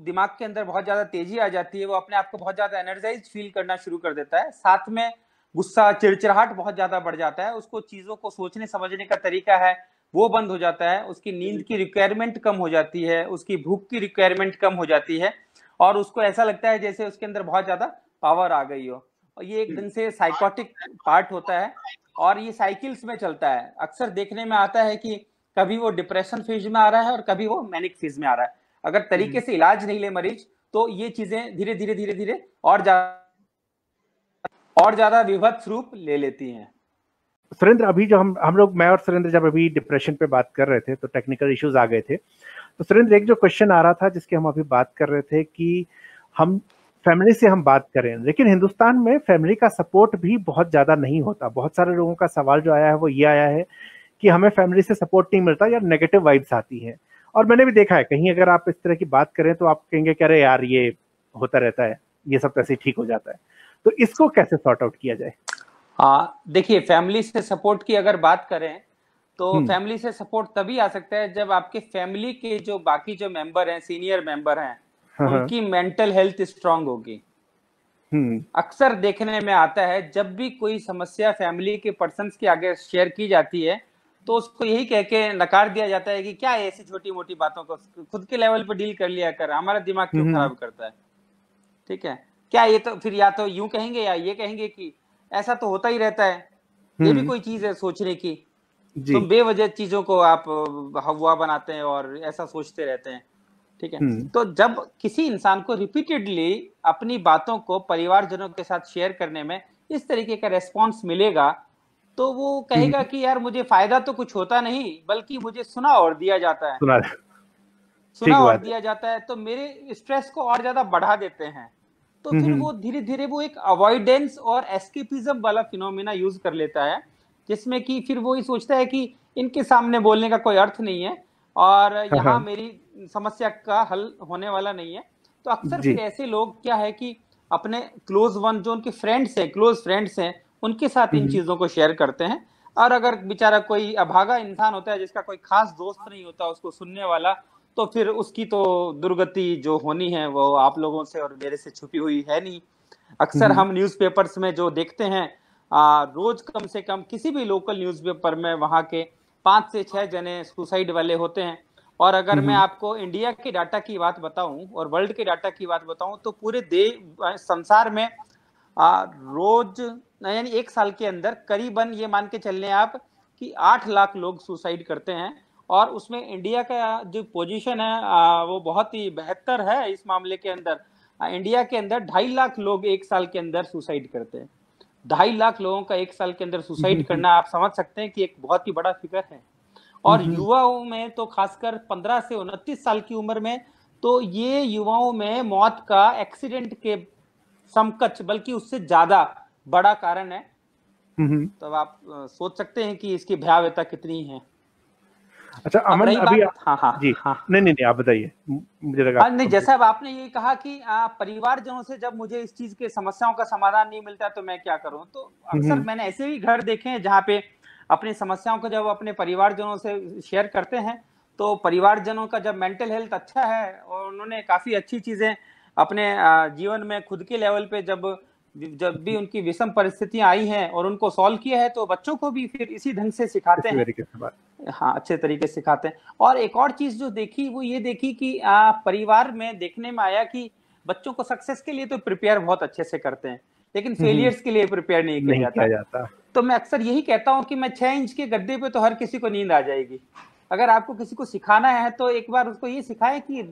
दिमाग के अंदर बहुत ज्यादा तेजी आ जाती है, वो अपने आप को बहुत ज्यादा एनर्जाइज फील करना शुरू कर देता है, साथ में गुस्सा, चिड़चिड़ाहट बहुत ज्यादा बढ़ जाता है, उसको चीजों को सोचने समझने का तरीका है वो बंद हो जाता है, उसकी नींद की रिक्वायरमेंट कम हो जाती है, उसकी भूख की रिक्वायरमेंट कम हो जाती है, और उसको ऐसा लगता है जैसे उसके अंदर बहुत ज्यादा पावर आ गई हो। और ये एक ढंग से साइकोटिक पार्ट होता है, और ये साइकिल्स में चलता है। अक्सर देखने में आता है कि कभी वो डिप्रेशन फेज में आ रहा है और कभी वो मैनिक फेज में आ रहा है। अगर तरीके से इलाज नहीं ले मरीज तो ये चीजें धीरे धीरे धीरे धीरे और ज्यादा विभत्स रूप ले लेती हैं। सुरेंद्र, अभी जो हम लोग, मैं और सुरेंद्र जब अभी डिप्रेशन पे बात कर रहे थे तो टेक्निकल इश्यूज आ गए थे। तो सुरेंद्र, एक जो क्वेश्चन आ रहा था जिसके हम अभी बात कर रहे थे कि हम फैमिली से हम बात करें, लेकिन हिंदुस्तान में फैमिली का सपोर्ट भी बहुत ज्यादा नहीं होता। बहुत सारे लोगों का सवाल जो आया है वो ये आया है कि हमें फैमिली से सपोर्ट नहीं मिलता या नेगेटिव वाइब्स आती हैं। और मैंने भी देखा है, कहीं अगर आप इस तरह की बात करें तो आप कहेंगे कि अरे यार ये होता रहता है, ये सब कैसे ठीक हो जाता है। तो इसको कैसे सॉर्ट आउट किया जाए? देखिए, फैमिली से सपोर्ट की अगर बात करें तो फैमिली से सपोर्ट तभी आ सकता है जब आपके फैमिली के जो बाकी जो मेंबर हैं, सीनियर मेंबर हैं, उनकी मेंटल हेल्थ स्ट्रांग होगी। अक्सर देखने में आता है जब भी कोई समस्या फैमिली के पर्सन्स के आगे शेयर की जाती है तो उसको यही कह के नकार दिया जाता है कि क्या ऐसी छोटी मोटी बातों को खुद के लेवल पर डील कर लिया कर, हमारा दिमाग क्यों खराब करता है। ठीक है, क्या ये तो फिर या तो यूं कहेंगे या ये कहेंगे कि ऐसा तो होता ही रहता है, ये भी कोई चीज है सोचने की, तुम बेवजह चीजों को आप हवा बनाते हैं और ऐसा सोचते रहते हैं। ठीक है, तो जब किसी इंसान को रिपीटेडली अपनी बातों को परिवारजनों के साथ शेयर करने में इस तरीके का रेस्पॉन्स मिलेगा तो वो कहेगा कि यार मुझे फायदा तो कुछ होता नहीं, बल्कि मुझे सुना और दिया जाता है, सुना और दिया जाता है, तो मेरे स्ट्रेस को और ज्यादा बढ़ा देते हैं। तो फिर वो धीरे धीरे वो एक अवॉइडेंस और एस्केपिज्म वाला फिनोमेना यूज कर लेता है, जिसमें कि फिर वो ही सोचता है कि इनके सामने बोलने का कोई अर्थ नहीं है और यहाँ मेरी समस्या का हल होने वाला नहीं है। तो अक्सर फिर ऐसे लोग क्या है कि अपने क्लोज वन, जो उनके फ्रेंड्स हैं, क्लोज फ्रेंड्स हैं, उनके साथ इन चीजों को शेयर करते हैं। और अगर बेचारा कोई अभागा इंसान होता है जिसका कोई खास दोस्त नहीं होता उसको सुनने वाला, तो फिर उसकी तो दुर्गति जो होनी है वो आप लोगों से और मेरे से छुपी हुई है नहीं। अक्सर हम न्यूज़पेपर्स में जो देखते हैं, रोज कम से कम किसी भी लोकल न्यूज़पेपर में वहां के 5 से 6 जने सुसाइड वाले होते हैं। और अगर मैं आपको इंडिया के डाटा की बात बताऊं और वर्ल्ड के डाटा की बात बताऊं तो पूरे संसार में रोज यानी एक साल के अंदर करीबन ये मान के चलने आप कि 8 लाख लोग सुसाइड करते हैं। और उसमें इंडिया का जो पोजीशन है वो बहुत ही बेहतर है इस मामले के अंदर। इंडिया के अंदर 2.5 लाख लोग एक साल के अंदर सुसाइड करते हैं। 2.5 लाख लोगों का एक साल के अंदर सुसाइड करना, आप समझ सकते हैं कि एक बहुत ही बड़ा फिगर है। और युवाओं में तो खासकर 15 से 29 साल की उम्र में तो ये युवाओं में मौत का एक्सीडेंट के समकक्ष बल्कि उससे ज्यादा बड़ा कारण है। तो आप सोच सकते हैं कि इसकी भयावहता कितनी है। अच्छा अमन, अभी जी नहीं आप बताइए, मुझे लगा नहीं, जैसा अब आपने ये कहा कि परिवारजनों से जब मुझे इस चीज के समस्याओं का समाधान नहीं मिलता तो मैं क्या करूं, तो अक्सर मैंने ऐसे भी घर देखे हैं जहाँ पे अपनी समस्याओं को जब अपने परिवारजनों से शेयर करते हैं तो परिवारजनों का जब मेंटल हेल्थ अच्छा है और उन्होंने काफी अच्छी चीजें अपने जीवन में खुद के लेवल पे जब भी उनकी विषम परिस्थितियां आई हैं और उनको सॉल्व किया है तो बच्चों को भी फिर इसी ढंग से सिखाते हैं। हाँ, अच्छे तरीके से सिखाते हैं। और एक और चीज जो देखी वो ये देखी कि परिवार में देखने में आया कि बच्चों को सक्सेस के लिए तो प्रिपेयर बहुत अच्छे से करते हैं लेकिन फेलियर्स के लिए प्रिपेयर नहीं किया जाता। तो मैं अक्सर यही कहता हूँ कि मैं 6 इंच के गद्दे पे तो हर किसी को नींद आ जाएगी। अगर आपको किसी को सिखाना है तो एक बार उसको ये सिखाए कि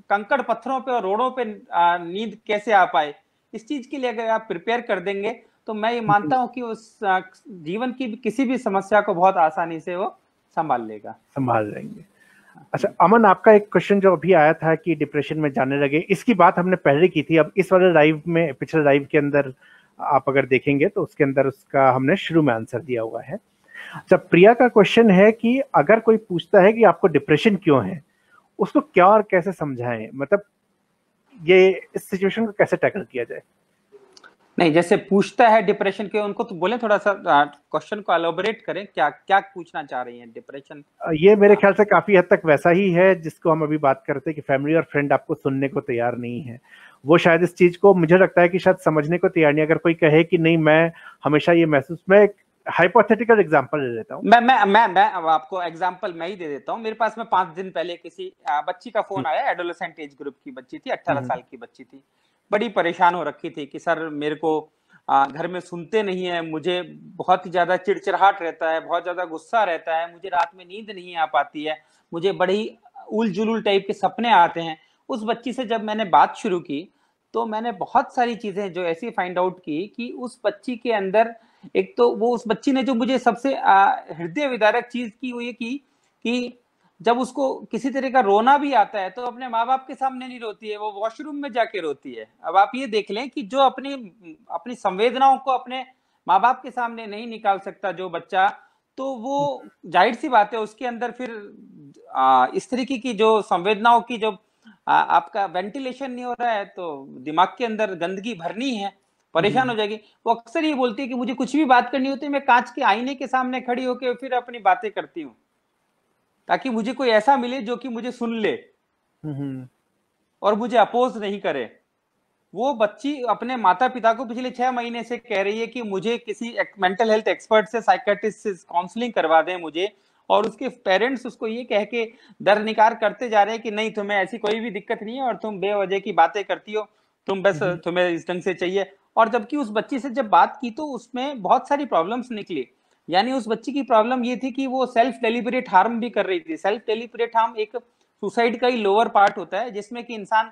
कंकड़ पत्थरों पे और रोडों पे नींद कैसे आ पाए। इस चीज के लिए अगर आप प्रिपेयर कर देंगे तो मैं ये मानता हूँ कि उस जीवन की किसी भी समस्या को बहुत आसानी से वो संभाल लेंगे। अच्छा अमन, आपका एक क्वेश्चन जो अभी आया था कि डिप्रेशन में जाने लगे, इसकी बात हमने पहले की थी। अब इस वाले लाइव में, पिछले लाइव के अंदर आप अगर देखेंगे तो उसके अंदर उसका हमने शुरू में आंसर दिया हुआ है। जब प्रिया का क्वेश्चन है कि अगर कोई पूछता है कि आपको डिप्रेशन क्यों है, उसको क्या और कैसे समझाएं, मतलब ये इस सिचुएशन को कैसे टैकल किया जाए? नहीं, जैसे पूछता है डिप्रेशन के, उनको तो बोले थोड़ा सा क्वेश्चन को एलोबरेट करें, क्या क्या पूछना चाह रही हैं डिप्रेशन? ये मेरे ख्याल से काफी हद तक वैसा ही है जिसको हम अभी बात करते हैं कि फैमिली और फ्रेंड आपको सुनने को तैयार नहीं है। वो शायद इस चीज को, मुझे लगता है कि शायद समझने को तैयार नहीं। अगर कोई कहे कि नहीं मैं हमेशा ये महसूस, मैं हाइपोथेटिकल एग्जांपल ले लेता हूँ। मैं अब आपको एग्जांपल मैं ही दे देता हूँ। मेरे पास में 5 दिन पहले किसी बच्ची का फोन आया, एडोलेसेंट एज ग्रुप की बच्ची थी, 18 साल की बच्ची थी, बड़ी परेशान हो रखी थी कि सर मेरे को घर में सुनते नहीं है, मुझे बहुत ही ज्यादा चिड़चिड़ाहट रहता है, बहुत ज्यादा गुस्सा रहता है, मुझे रात में नींद नहीं आ पाती है, मुझे बड़ी उल-जुलूल टाइप के सपने आते हैं। उस बच्ची से जब मैंने बात शुरू की तो मैंने बहुत सारी चीजें जो ऐसी फाइंड आउट की कि उस बच्ची के अंदर, एक तो वो उस बच्ची ने जो मुझे सबसे हृदय विदारक चीज की वो ये की कि जब उसको किसी तरह का रोना भी आता है तो अपने माँ बाप के सामने नहीं रोती है, वो वॉशरूम में जाके रोती है। अब आप ये देख लें कि जो अपनी अपनी संवेदनाओं को अपने माँ बाप के सामने नहीं निकाल सकता जो बच्चा, तो वो जाहिर सी बात है उसके अंदर फिर इस तरीके की जो संवेदनाओं की जो आपका वेंटिलेशन नहीं हो रहा है तो दिमाग के अंदर गंदगी भरनी है, परेशान हो जाएगी। वो अक्सर ये बोलती है कि मुझे कुछ भी बात करनी होती है मैं कांच के आईने के सामने खड़ी होकर फिर अपनी बातें करती हूँ ताकि मुझे कोई ऐसा मिले जो कि मुझे सुन ले और मुझे अपोज नहीं करे। वो बच्ची अपने माता पिता को पिछले 6 महीने से कह रही है कि मुझे किसी मेंटल हेल्थ एक्सपर्ट से, साइकियाट्रिस्ट से काउंसलिंग करवा दें मुझे, और उसके पेरेंट्स उसको ये कह के दरनिकार करते जा रहे हैं कि नहीं तुम्हें ऐसी कोई भी दिक्कत नहीं है और तुम बेवजह की बातें करती हो, तुम बस तुम्हें इस ढंग से चाहिए। और जबकि उस बच्ची से जब बात की तो उसमें बहुत सारी प्रॉब्लम्स निकली। यानी उस बच्ची की प्रॉब्लम ये थी कि वो सेल्फ डेलिबरेट हार्म भी कर रही थी। सेल्फ डेलिबरेट हार्म एक सुसाइड का ही लोअर पार्ट होता है जिसमें कि इंसान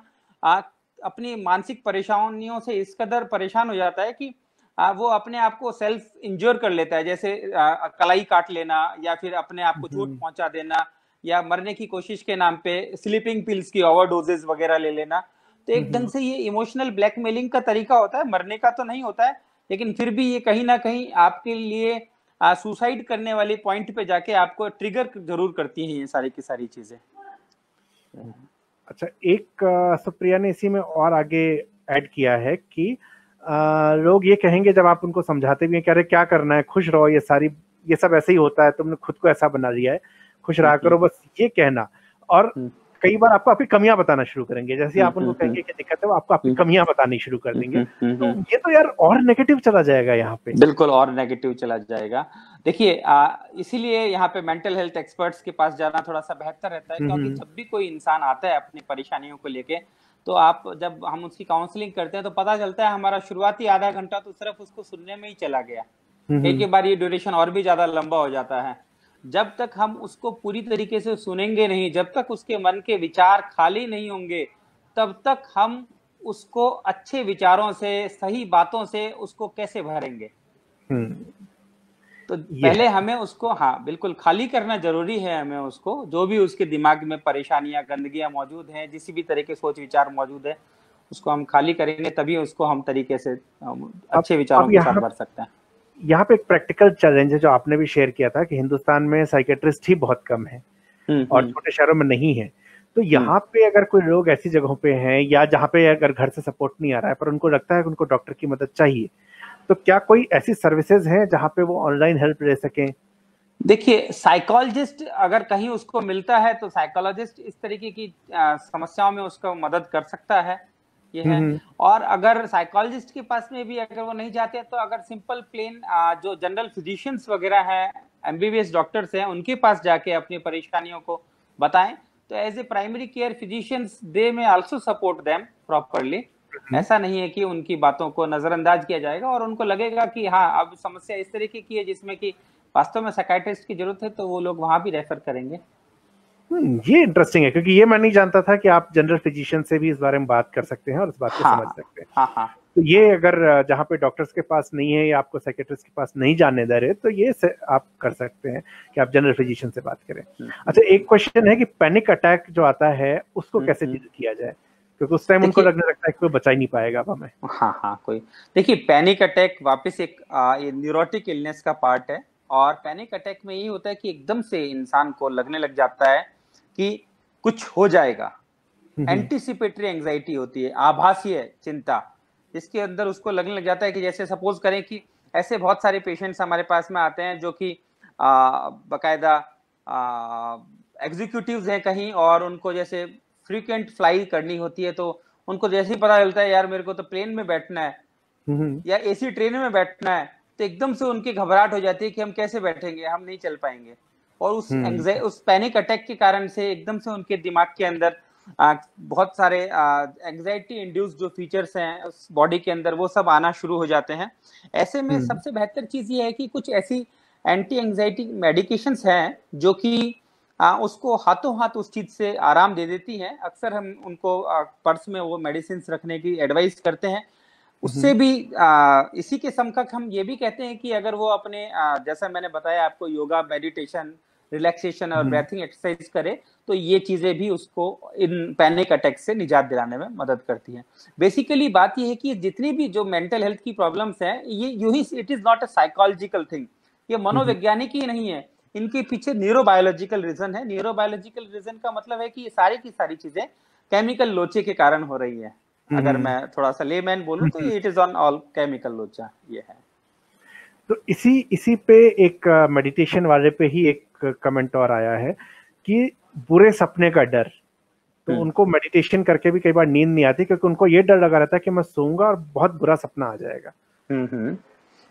अपनी मानसिक परेशानियों से इस कदर परेशान हो जाता है कि वो अपने आप को सेल्फ इंज्योर कर लेता है, जैसे कलाई काट लेना या फिर अपने आप को चोट पहुंचा देना या मरने की कोशिश के नाम पे स्लीपिंग पिल्स की ओवरडोजेस वगैरह ले लेना। तो एक ढंग से ये इमोशनल ब्लैकमेलिंग का तरीका होता है, मरने का तो नहीं होता है, लेकिन फिर भी ये कहीं ना कहीं आपके लिए सुसाइड करने वाली पॉइंट पे जाके आपको ट्रिगर जरूर करती है ये सारी की सारी चीजें। अच्छा, एक सुप्रिया ने इसी में और आगे ऐड किया है कि लोग ये कहेंगे जब आप उनको समझाते भी हैं कि अरे क्या करना है, खुश रहो, ये सब ऐसे ही होता है, तुमने खुद को ऐसा बना लिया है, खुश रहा करो, बस ये कहना। और कई बार आपको आपकी कमियां बताना शुरू करेंगे, जैसे आप उनको कहेंगे कि दिक्कत है वो आपको आपकी कमियां बतानी शुरू कर देंगे। तो ये तो यार और नेगेटिव चला जाएगा यहाँ पे। बिल्कुल और नेगेटिव चला जाएगा। देखिए इसीलिए यहाँ पे मेंटल हेल्थ एक्सपर्ट्स के पास जाना थोड़ा सा बेहतर रहता है, क्योंकि जब भी कोई इंसान आता है अपनी परेशानियों को लेके तो जब हम उसकी काउंसलिंग करते हैं तो पता चलता है हमारा शुरुआती आधा घंटा तो सिर्फ उसको सुनने में ही चला गया। एक बार ये ड्यूरेशन और भी ज्यादा लंबा हो जाता है। जब तक हम उसको पूरी तरीके से सुनेंगे नहीं, जब तक उसके मन के विचार खाली नहीं होंगे, तब तक हम उसको अच्छे विचारों से, सही बातों से उसको कैसे भरेंगे। तो पहले हमें उसको बिल्कुल खाली करना जरूरी है। हमें उसको जो भी उसके दिमाग में परेशानियां, गंदगियां मौजूद हैं, जिस भी तरह के सोच विचार मौजूद है, उसको हम खाली करेंगे तभी उसको हम तरीके से अच्छे विचारों के साथ भर सकते हैं। यहाँ पे एक प्रैक्टिकल चैलेंज है जो आपने भी शेयर किया था कि हिंदुस्तान में साइकियाट्रिस्ट ही बहुत कम है और छोटे शहरों में नहीं है। तो यहाँ पे अगर कोई लोग ऐसी जगहों पे हैं या जहाँ पे अगर घर से सपोर्ट नहीं आ रहा है पर उनको लगता है कि उनको डॉक्टर की मदद चाहिए, तो क्या कोई ऐसी सर्विसेज हैं जहाँ पे वो ऑनलाइन हेल्प ले सकें? देखिए, साइकोलॉजिस्ट अगर कहीं उसको मिलता है तो साइकोलॉजिस्ट इस तरीके की समस्याओं में उसको मदद कर सकता है, ये है। और अगर साइकोलॉजिस्ट के पास में भी अगर वो नहीं जाते तो अगर सिंपल प्लेन जो जनरल फिजिशियंस वगैरह हैं, एमबीबीएस डॉक्टर्स हैं, उनके पास जाके अपनी परेशानियों को बताएं तो as a primary care physicians they may also support them properly. ऐसा नहीं है कि उनकी बातों को नजरअंदाज किया जाएगा और उनको लगेगा कि अब समस्या इस तरीके की है जिसमें कि वास्तव में साइकियाट्रिस्ट की जरूरत है, तो वो लोग वहां भी रेफर करेंगे। ये इंटरेस्टिंग है क्योंकि ये मैं नहीं जानता था कि आप जनरल फिजिशियन से भी इस बारे में बात कर सकते हैं और इस बात को समझ सकते हैं। तो ये अगर जहाँ पे डॉक्टर्स के पास नहीं है या आपको साइकियाट्रिस्ट के पास नहीं जाने दे रहे तो ये आप कर सकते हैं कि आप जनरल फिजिशियन से बात करें। अच्छा, एक क्वेश्चन है कि पैनिक अटैक जो आता है उसको कैसे डील किया जाए? क्योंकि उस टाइम उनको लगने लगता है कि कोई बचा ही नहीं पाएगा अब हमें। हाँ हाँ, कोई देखिए, पैनिक अटैक वापस एक ये न्यूरोटिक इलनेस का पार्ट है। और पैनिक अटैक में यही होता है कि एकदम से इंसान को लगने लग जाता है कि कुछ हो जाएगा। एंटीसिपेटरी एंजाइटी होती है, आभासीय चिंता, जिसके अंदर उसको लगने लग जाता है कि जैसे सपोज करें कि ऐसे बहुत सारे पेशेंट्स हमारे पास में आते हैं जो कि बाकायदा एग्जीक्यूटिव्स हैं कहीं, और उनको जैसे फ्रीक्वेंट फ्लाई करनी होती है, तो उनको जैसे ही पता चलता है यार मेरे को तो प्लेन में बैठना है या एसी ट्रेन में बैठना है, तो एकदम से उनकी घबराहट हो जाती है कि हम कैसे बैठेंगे, हम नहीं चल पाएंगे। और उस पैनिक अटैक के कारण से एकदम से उनके दिमाग के अंदर बहुत सारे एंजाइटी इंड्यूस जो फीचर्स हैं उस बॉडी के अंदर, वो सब आना शुरू हो जाते हैं। ऐसे में सबसे बेहतर चीज ये है कि कुछ ऐसी एंटी एंजाइटी मेडिकेशंस हैं जो कि उसको हाथों हाथ उस चीज से आराम दे देती हैं। अक्सर हम उनको पर्स में वो मेडिसिन रखने की एडवाइस करते हैं। उससे भी इसी के समकक्ष हम ये भी कहते हैं कि अगर वो अपने जैसा मैंने बताया आपको, योगा, मेडिटेशन, रिलैक्सेशन और ब्रीथिंग एक्सरसाइज करे, तो ये चीजें भी उसको इन पैनिक अटैक से निजात दिलाने में मदद करती हैं। बेसिकली बात ये है कि जितनी भी जो मेंटल हेल्थ की प्रॉब्लम्स हैं, ये यूं ही, it is not a psychological thing, ये मनोवैज्ञानिक ही नहीं है, इनके पीछे न्यूरोबायोलॉजिकल रीजन है। न्यूरोबायोलॉजिकल रीजन का मतलब है कि ये सारी की सारी चीजें केमिकल लोचे के कारण हो रही है। अगर मैं थोड़ा सा लेमैन बोलूं तो it is on all chemical लोचा, ये है। तो इसी पे एक मेडिटेशन वाले पे ही एक कमेंट और आया है कि बुरे सपने का डर, तो उनको मेडिटेशन करके भी कई बार नींद नहीं आती क्योंकि उनको ये डर लगा रहता है कि मैं सोऊंगा और बहुत बुरा सपना आ जाएगा।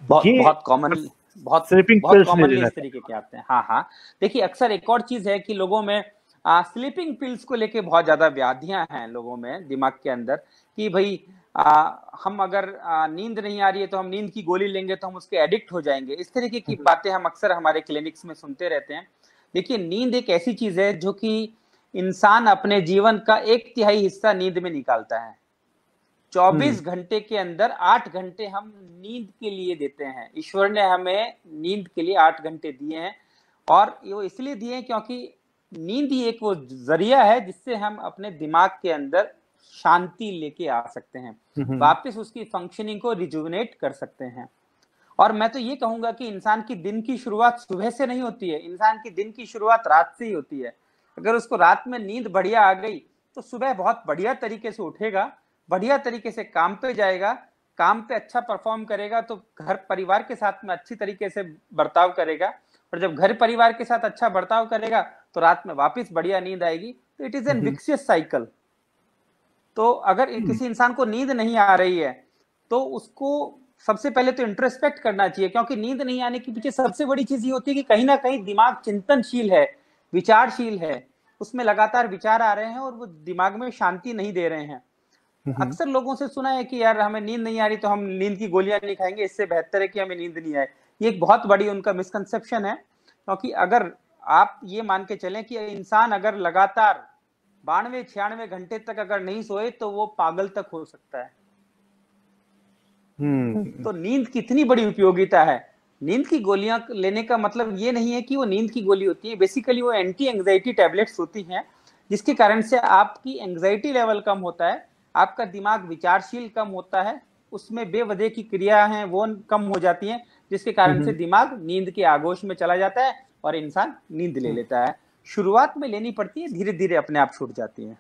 बहुत कॉमन, बहुत कॉमन इस तरीके के आते हैं। हाँ हाँ, देखिए अक्सर एक और चीज है कि लोगों में स्लीपिंग पिल्स को लेके बहुत ज्यादा व्याधियां हैं लोगों में दिमाग के अंदर, कि भाई हम अगर नींद नहीं आ रही है तो हम नींद की गोली लेंगे तो हम उसके एडिक्ट हो जाएंगे। इस तरीके की बातें हम अक्सर हमारे क्लिनिक्स में सुनते रहते हैं। देखिए, नींद एक ऐसी चीज है जो कि इंसान अपने जीवन का 1/3 हिस्सा नींद में निकालता है। 24 घंटे के अंदर 8 घंटे हम नींद के लिए देते हैं। ईश्वर ने हमें नींद के लिए 8 घंटे दिए हैं, और वो इसलिए दिए हैं क्योंकि नींद ही एक वो जरिया है जिससे हम अपने दिमाग के अंदर शांति लेके आ सकते हैं, वापस उसकी फंक्शनिंग को रिजुविनेट कर सकते हैं। और मैं तो ये कहूंगा कि इंसान की दिन की शुरुआत सुबह से नहीं होती है, इंसान की दिन की शुरुआत रात से ही होती है। अगर उसको रात में नींद बढ़िया आ गई तो सुबह बहुत बढ़िया तरीके से उठेगा, बढ़िया तरीके से काम पे जाएगा, काम पे अच्छा परफॉर्म करेगा, तो घर परिवार के साथ में अच्छी तरीके से बर्ताव करेगा, और जब घर परिवार के साथ अच्छा बर्ताव करेगा तो रात में वापस बढ़िया नींद आएगी। तो इट इज एन विक्सियस साइकिल। तो अगर किसी इंसान को नींद नहीं आ रही है तो उसको सबसे पहले तो इंट्रोस्पेक्ट करना चाहिए, क्योंकि नींद नहीं आने के पीछे सबसे बड़ी चीज ये होती है कि कहीं ना कहीं दिमाग चिंतनशील है, विचारशील है, उसमें लगातार विचार आ रहे हैं और वो दिमाग में शांति नहीं दे रहे हैं। अक्सर लोगों से सुना है कि यार हमें नींद नहीं आ रही तो हम नींद की गोलियां नहीं खाएंगे, इससे बेहतर है कि हमें नींद नहीं आए। ये एक बहुत बड़ी उनका मिसकंसेप्शन है, क्योंकि अगर आप ये मान के चलें कि इंसान अगर लगातार 92-96 घंटे तक अगर नहीं सोए तो वो पागल तक हो सकता है। तो नींद कितनी बड़ी उपयोगिता है। नींद की गोलियां लेने का मतलब ये नहीं है कि वो नींद की गोली होती है, बेसिकली वो एंटी एंजाइटी टैबलेट्स होती हैं, जिसके कारण से आपकी एंजाइटी लेवल कम होता है, आपका दिमाग विचारशील कम होता है, उसमें बेवजह की क्रिया हैं वो कम हो जाती हैं, जिसके कारण से दिमाग नींद के आगोश में चला जाता है और इंसान नींद ले लेता है। शुरुआत में लेनी पड़ती है, धीरे धीरे अपने आप छूट जाती है।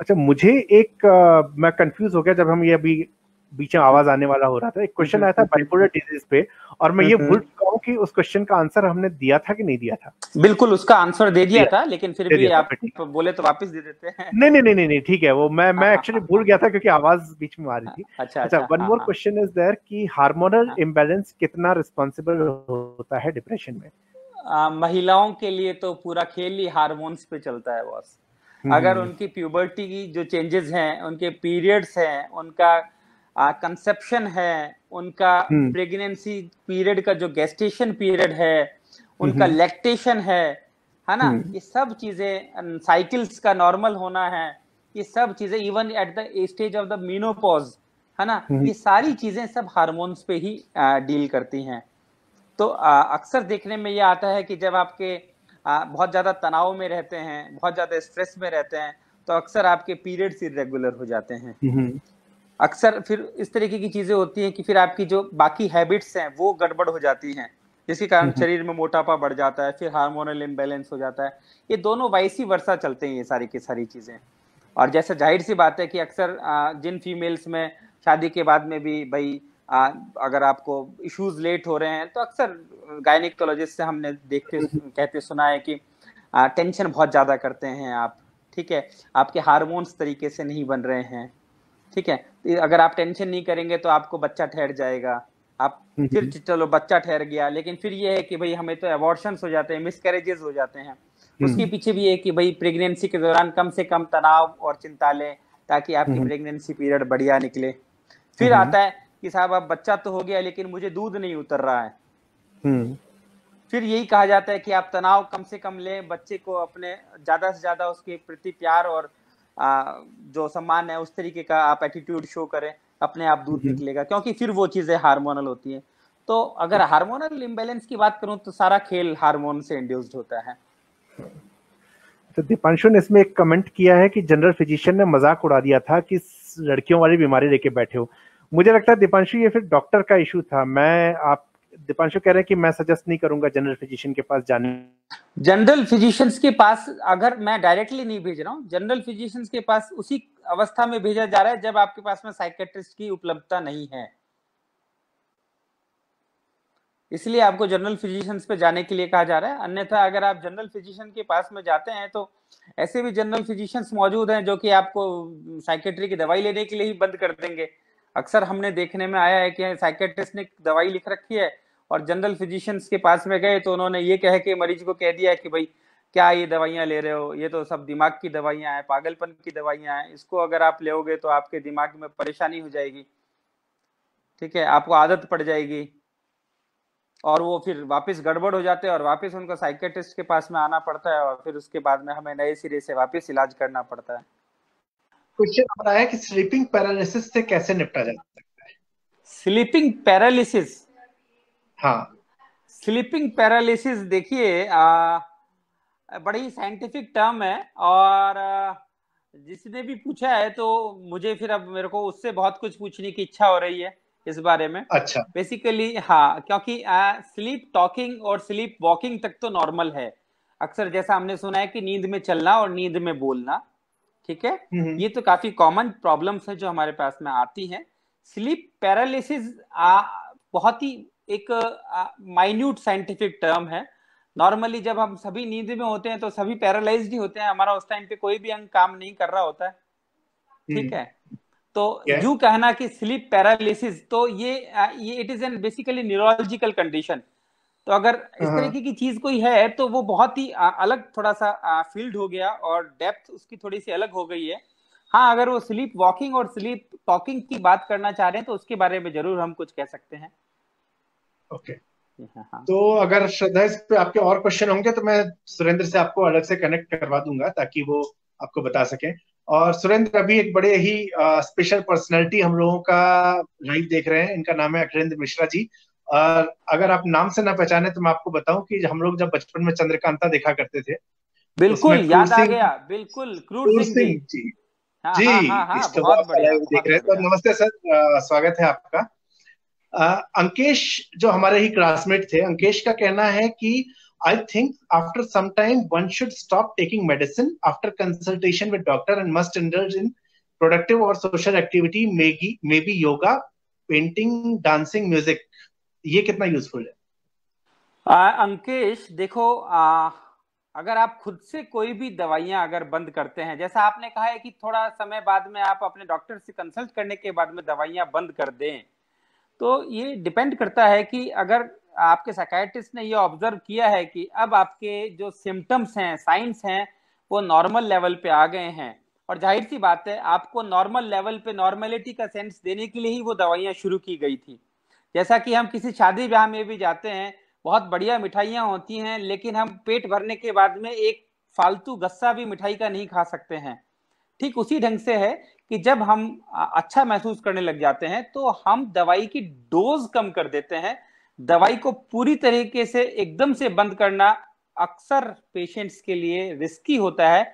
अच्छा, मुझे एक मैं कंफ्यूज हो गया जब हम ये अभी बीच में आवाज आने वाला हो रहा था। एक क्वेश्चन आया था बाइपोलर डिजीज पे, और मैं ये भूल चुका हूँ कि उस क्वेश्चन का आंसर हमने दिया था कि नहीं दिया था। बिल्कुल उसका आंसर दे दिया था, लेकिन फिर भी आप बोले तो वापस दे देते हैं। नहीं ठीक है, वो मैं एक्चुअली भूल गया था क्योंकि आवाज बीच में आ रही थी। अच्छा, one more question is there कि हार्मोनल इम्बैलेंस कितना रिस्पॉन्सिबल होता है डिप्रेशन में? महिलाओं के लिए तो पूरा खेल ही हार्मोन्स पे चलता है बॉस। अगर उनकी प्यूबर्टी की जो चेंजेस हैं, उनके पीरियड्स हैं, उनका कंसेप्शन है, उनका प्रेगनेंसी पीरियड का जो गेस्टेशन पीरियड है, उनका लैक्टेशन है ना, ये सब चीजें, साइकिल्स का नॉर्मल होना है, ये सब चीजें even at the stage of the menopause, है ना, ये सारी चीजें सब हार्मोन्स पे ही डील करती हैं। तो अक्सर देखने में ये आता है कि जब आपके बहुत ज्यादा तनाव में रहते हैं, बहुत ज्यादा स्ट्रेस में रहते हैं, तो अक्सर आपके पीरियड्स इरेगुलर हो जाते हैं। अक्सर फिर इस तरीके की चीजें होती हैं कि फिर आपकी जो बाकी हैबिट्स हैं वो गड़बड़ हो जाती हैं, जिसके कारण शरीर में मोटापा बढ़ जाता है, फिर हार्मोनल इम्बैलेंस हो जाता है। ये दोनों वाइसी वर्सा चलते हैं ये सारी की सारी चीजें। और जैसे जाहिर सी बात है कि अक्सर जिन फीमेल्स में शादी के बाद में भी भाई अगर आपको इश्यूज लेट हो रहे हैं तो अक्सर गायनिकोलॉजिस्ट से हमने देखते कहते सुना है कि टेंशन बहुत ज्यादा करते हैं आप, ठीक है, आपके हार्मोन्स तरीके से नहीं बन रहे हैं, ठीक है, अगर आप टेंशन नहीं करेंगे तो आपको बच्चा ठहर जाएगा, आप फिर चलो बच्चा ठहर गया, लेकिन फिर ये है कि भाई हमें तो एबॉर्शंस हो जाते हैं, मिसकैरेजेस हो जाते हैं। उसके पीछे भी है कि भाई प्रेगनेंसी के दौरान कम से कम तनाव और चिंता लें ताकि आपकी प्रेगनेंसी पीरियड बढ़िया निकले। फिर आता है कि साहब अब बच्चा तो हो गया लेकिन मुझे दूध नहीं उतर रहा है। फिर यही कहा जाता है कि आप तनाव कम से कम लें, बच्चे को अपने ज्यादा से ज्यादा उसके प्रति प्यार और जो सम्मान है उस तरीके का आप एटीट्यूड शो करें, अपने आप दूध निकलेगा, क्योंकि फिर वो चीजें हार्मोनल होती हैं। तो अगर हार्मोनल इम्बैलेंस की बात करूं तो सारा खेल हार्मोन से इंड्यूस्ड होता है। तो दीपांशु ने इसमें एक कमेंट किया है कि जनरल फिजिशियन ने मजाक उड़ा दिया था कि लड़कियों वाली बीमारी लेके बैठे हो। मुझे लगता है दीपांशु ये फिर डॉक्टर का इशू था। दीपांशु कह रहे हैं कि मैं सजेस्ट नहीं करूंगा जनरल फिजिशियन के पास जाने। जनरल फिजिशियंस के पास अगर मैं डायरेक्टली नहीं भेज रहा हूँ, जनरल फिजिशियंस के पास उसी अवस्था में भेजा जा रहा है जब आपके पास में साइकेट्रिस्ट की उपलब्धता नहीं है, इसलिए आपको जनरल फिजिशियंस पे जाने के लिए कहा जा रहा है। अन्यथा अगर आप जनरल फिजिशियन के पास में जाते हैं तो ऐसे भी जनरल फिजिशियंस मौजूद हैं जो कि आपको साइकेट्री की दवाई लेने के लिए ही बंद कर देंगे। अक्सर हमने देखने में आया है कि साइकेट्रिस्ट ने दवाई लिख रखी है और जनरल फिजिशियंस के पास में गए तो उन्होंने ये कह के मरीज को कह दिया कि भाई क्या ये दवाइयां ले रहे हो, ये तो सब दिमाग की दवाइयां हैं, पागलपन की दवाइयां हैं, इसको अगर आप लेओगे तो आपके दिमाग में परेशानी हो जाएगी, ठीक है, आपको आदत पड़ जाएगी। और वो फिर वापस गड़बड़ हो जाते हैं और वापस उनको साइकेट्रिस्ट के पास में आना पड़ता है और फिर उसके बाद में हमें नए सिरे से वापस इलाज करना पड़ता है। क्वेश्चन आ रहा है कि स्लीपिंग पैरालिसिस से कैसे निपटा जा सकता है? स्लीपिंग पैरालिसिस, हाँ, स्लीपिंग पैरालिसिस देखिए बड़ी साइंटिफिक टर्म है और जिसने भी पूछा है तो मुझे फिर अब मेरे को उससे बहुत कुछ पूछने की इच्छा हो रही है इस बारे में। अच्छा, बेसिकली हाँ, क्योंकि स्लीप टॉकिंग और स्लीप वॉकिंग तक तो नॉर्मल है। अक्सर जैसा हमने सुना है कि नींद में चलना और नींद में बोलना, ठीक है, ये तो काफी कॉमन प्रॉब्लम्स है जो हमारे पास में आती हैं। स्लीप पैरालिसिस बहुत ही एक माइन्यूट साइंटिफिक टर्म है। नॉर्मली जब हम सभी नींद में होते हैं तो सभी पैरालाइज्ड ही होते हैं, हमारा उस टाइम पे कोई भी अंग काम नहीं कर रहा होता है, ठीक है। तो यूं कहना कि स्लीप पैरालिसिस तो ये it is an basically neurological condition. तो अगर इस तरीके की चीज कोई है तो वो बहुत ही अलग थोड़ा सा फील्ड हो गया और डेप्थ उसकी थोड़ी सी अलग हो गई है। हाँ, अगर वो स्लीप वॉकिंग और स्लीप टॉकिंग की बात करना चाह रहे हैं तो उसके बारे में जरूर हम कुछ कह सकते हैं। ओके, तो अगर श्रद्धा इस पे आपके और क्वेश्चन होंगे तो मैं सुरेंद्र से आपको अलग से कनेक्ट करवा दूंगा ताकि वो आपको बता सके। और सुरेंद्र अभी एक बड़े ही स्पेशल पर्सनैलिटी हम लोगों का लाइव देख रहे हैं, इनका नाम है अखिलेंद्र मिश्रा जी। और अगर आप नाम से ना पहचाने तो मैं आपको बताऊं कि हम लोग जब बचपन में चंद्रकांता देखा करते थे, बिल्कुल याद आ गया, बिल्कुल क्रूर सिंह जी। हाँ, जी हाँ, हाँ, बहुत बढ़िया, देख रहे हैं। तो नमस्ते सर, स्वागत है आपका। अंकेश जो हमारे ही क्लासमेट थे, अंकेश का कहना है कि I think after some time one should stop taking medicine after consultation with doctor and must indulge in productive और social activity, maybe yoga, painting, dancing, music. ये कितना यूजफुल है? अंकेश देखो, अगर आप खुद से कोई भी दवाइयां अगर बंद करते हैं, जैसा आपने कहा है कि थोड़ा समय बाद में आप अपने डॉक्टर से कंसल्ट करने के बाद में दवाइयां बंद कर दें, तो ये डिपेंड करता है कि अगर आपके साइकियाट्रिस्ट ने ये ऑब्जर्व किया है कि अब आपके जो सिम्टम्स हैं, साइंस हैं, वो नॉर्मल लेवल पे आ गए हैं, और जाहिर सी बात है आपको नॉर्मल लेवल पे नॉर्मेलिटी का सेंस देने के लिए ही वो दवाइयां शुरू की गई थी। जैसा कि हम किसी शादी ब्याह में भी जाते हैं, बहुत बढ़िया मिठाइयां होती हैं, लेकिन हम पेट भरने के बाद में एक फालतू गस्सा भी मिठाई का नहीं खा सकते हैं। ठीक उसी ढंग से है कि जब हम अच्छा महसूस करने लग जाते हैं तो हम दवाई की डोज कम कर देते हैं। दवाई को पूरी तरीके से एकदम से बंद करना अक्सर पेशेंट्स के लिए रिस्की होता है।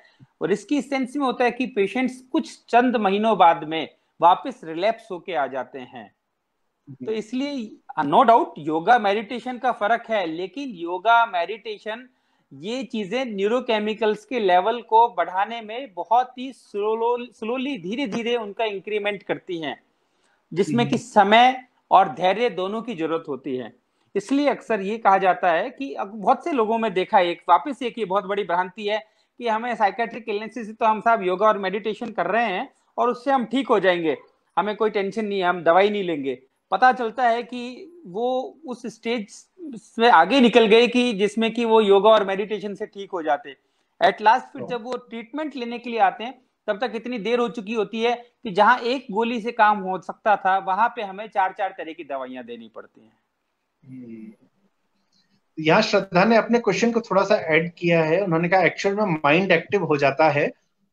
और इसकी सेंस में होता है कि पेशेंट्स कुछ चंद महीनों बाद में वापस रिलैप्स होके आ जाते हैं। तो इसलिए नो डाउट योगा मेडिटेशन का फर्क है, लेकिन योगा मेडिटेशन ये चीजें न्यूरोकेमिकल्स के लेवल को बढ़ाने में बहुत ही स्लोली धीरे धीरे उनका इंक्रीमेंट करती हैं, जिसमें कि समय और धैर्य दोनों की जरूरत होती है। इसलिए अक्सर ये कहा जाता है कि बहुत से लोगों में देखा है, वापस एक ये बहुत बड़ी भ्रांति है कि हमें साइकेट्रिक इलनेस से तो हम साहब योगा और मेडिटेशन कर रहे हैं और उससे हम ठीक हो जाएंगे, हमें कोई टेंशन नहीं है, हम दवाई नहीं लेंगे। पता चलता है कि वो उस स्टेज से आगे निकल गए कि जिसमें कि वो योगा और मेडिटेशन से ठीक हो जाते। एट लास्ट फिर जब वो ट्रीटमेंट लेने के लिए आते हैं तब तक इतनी देर हो चुकी होती है कि जहां एक गोली से काम हो सकता था वहां पे हमें 4-4 तरह की दवाइयां देनी पड़ती हैं। यहाँ श्रद्धा ने अपने क्वेश्चन को थोड़ा सा ऐड किया है। उन्होंने कहा एक्चुअल में माइंड एक्टिव हो जाता है,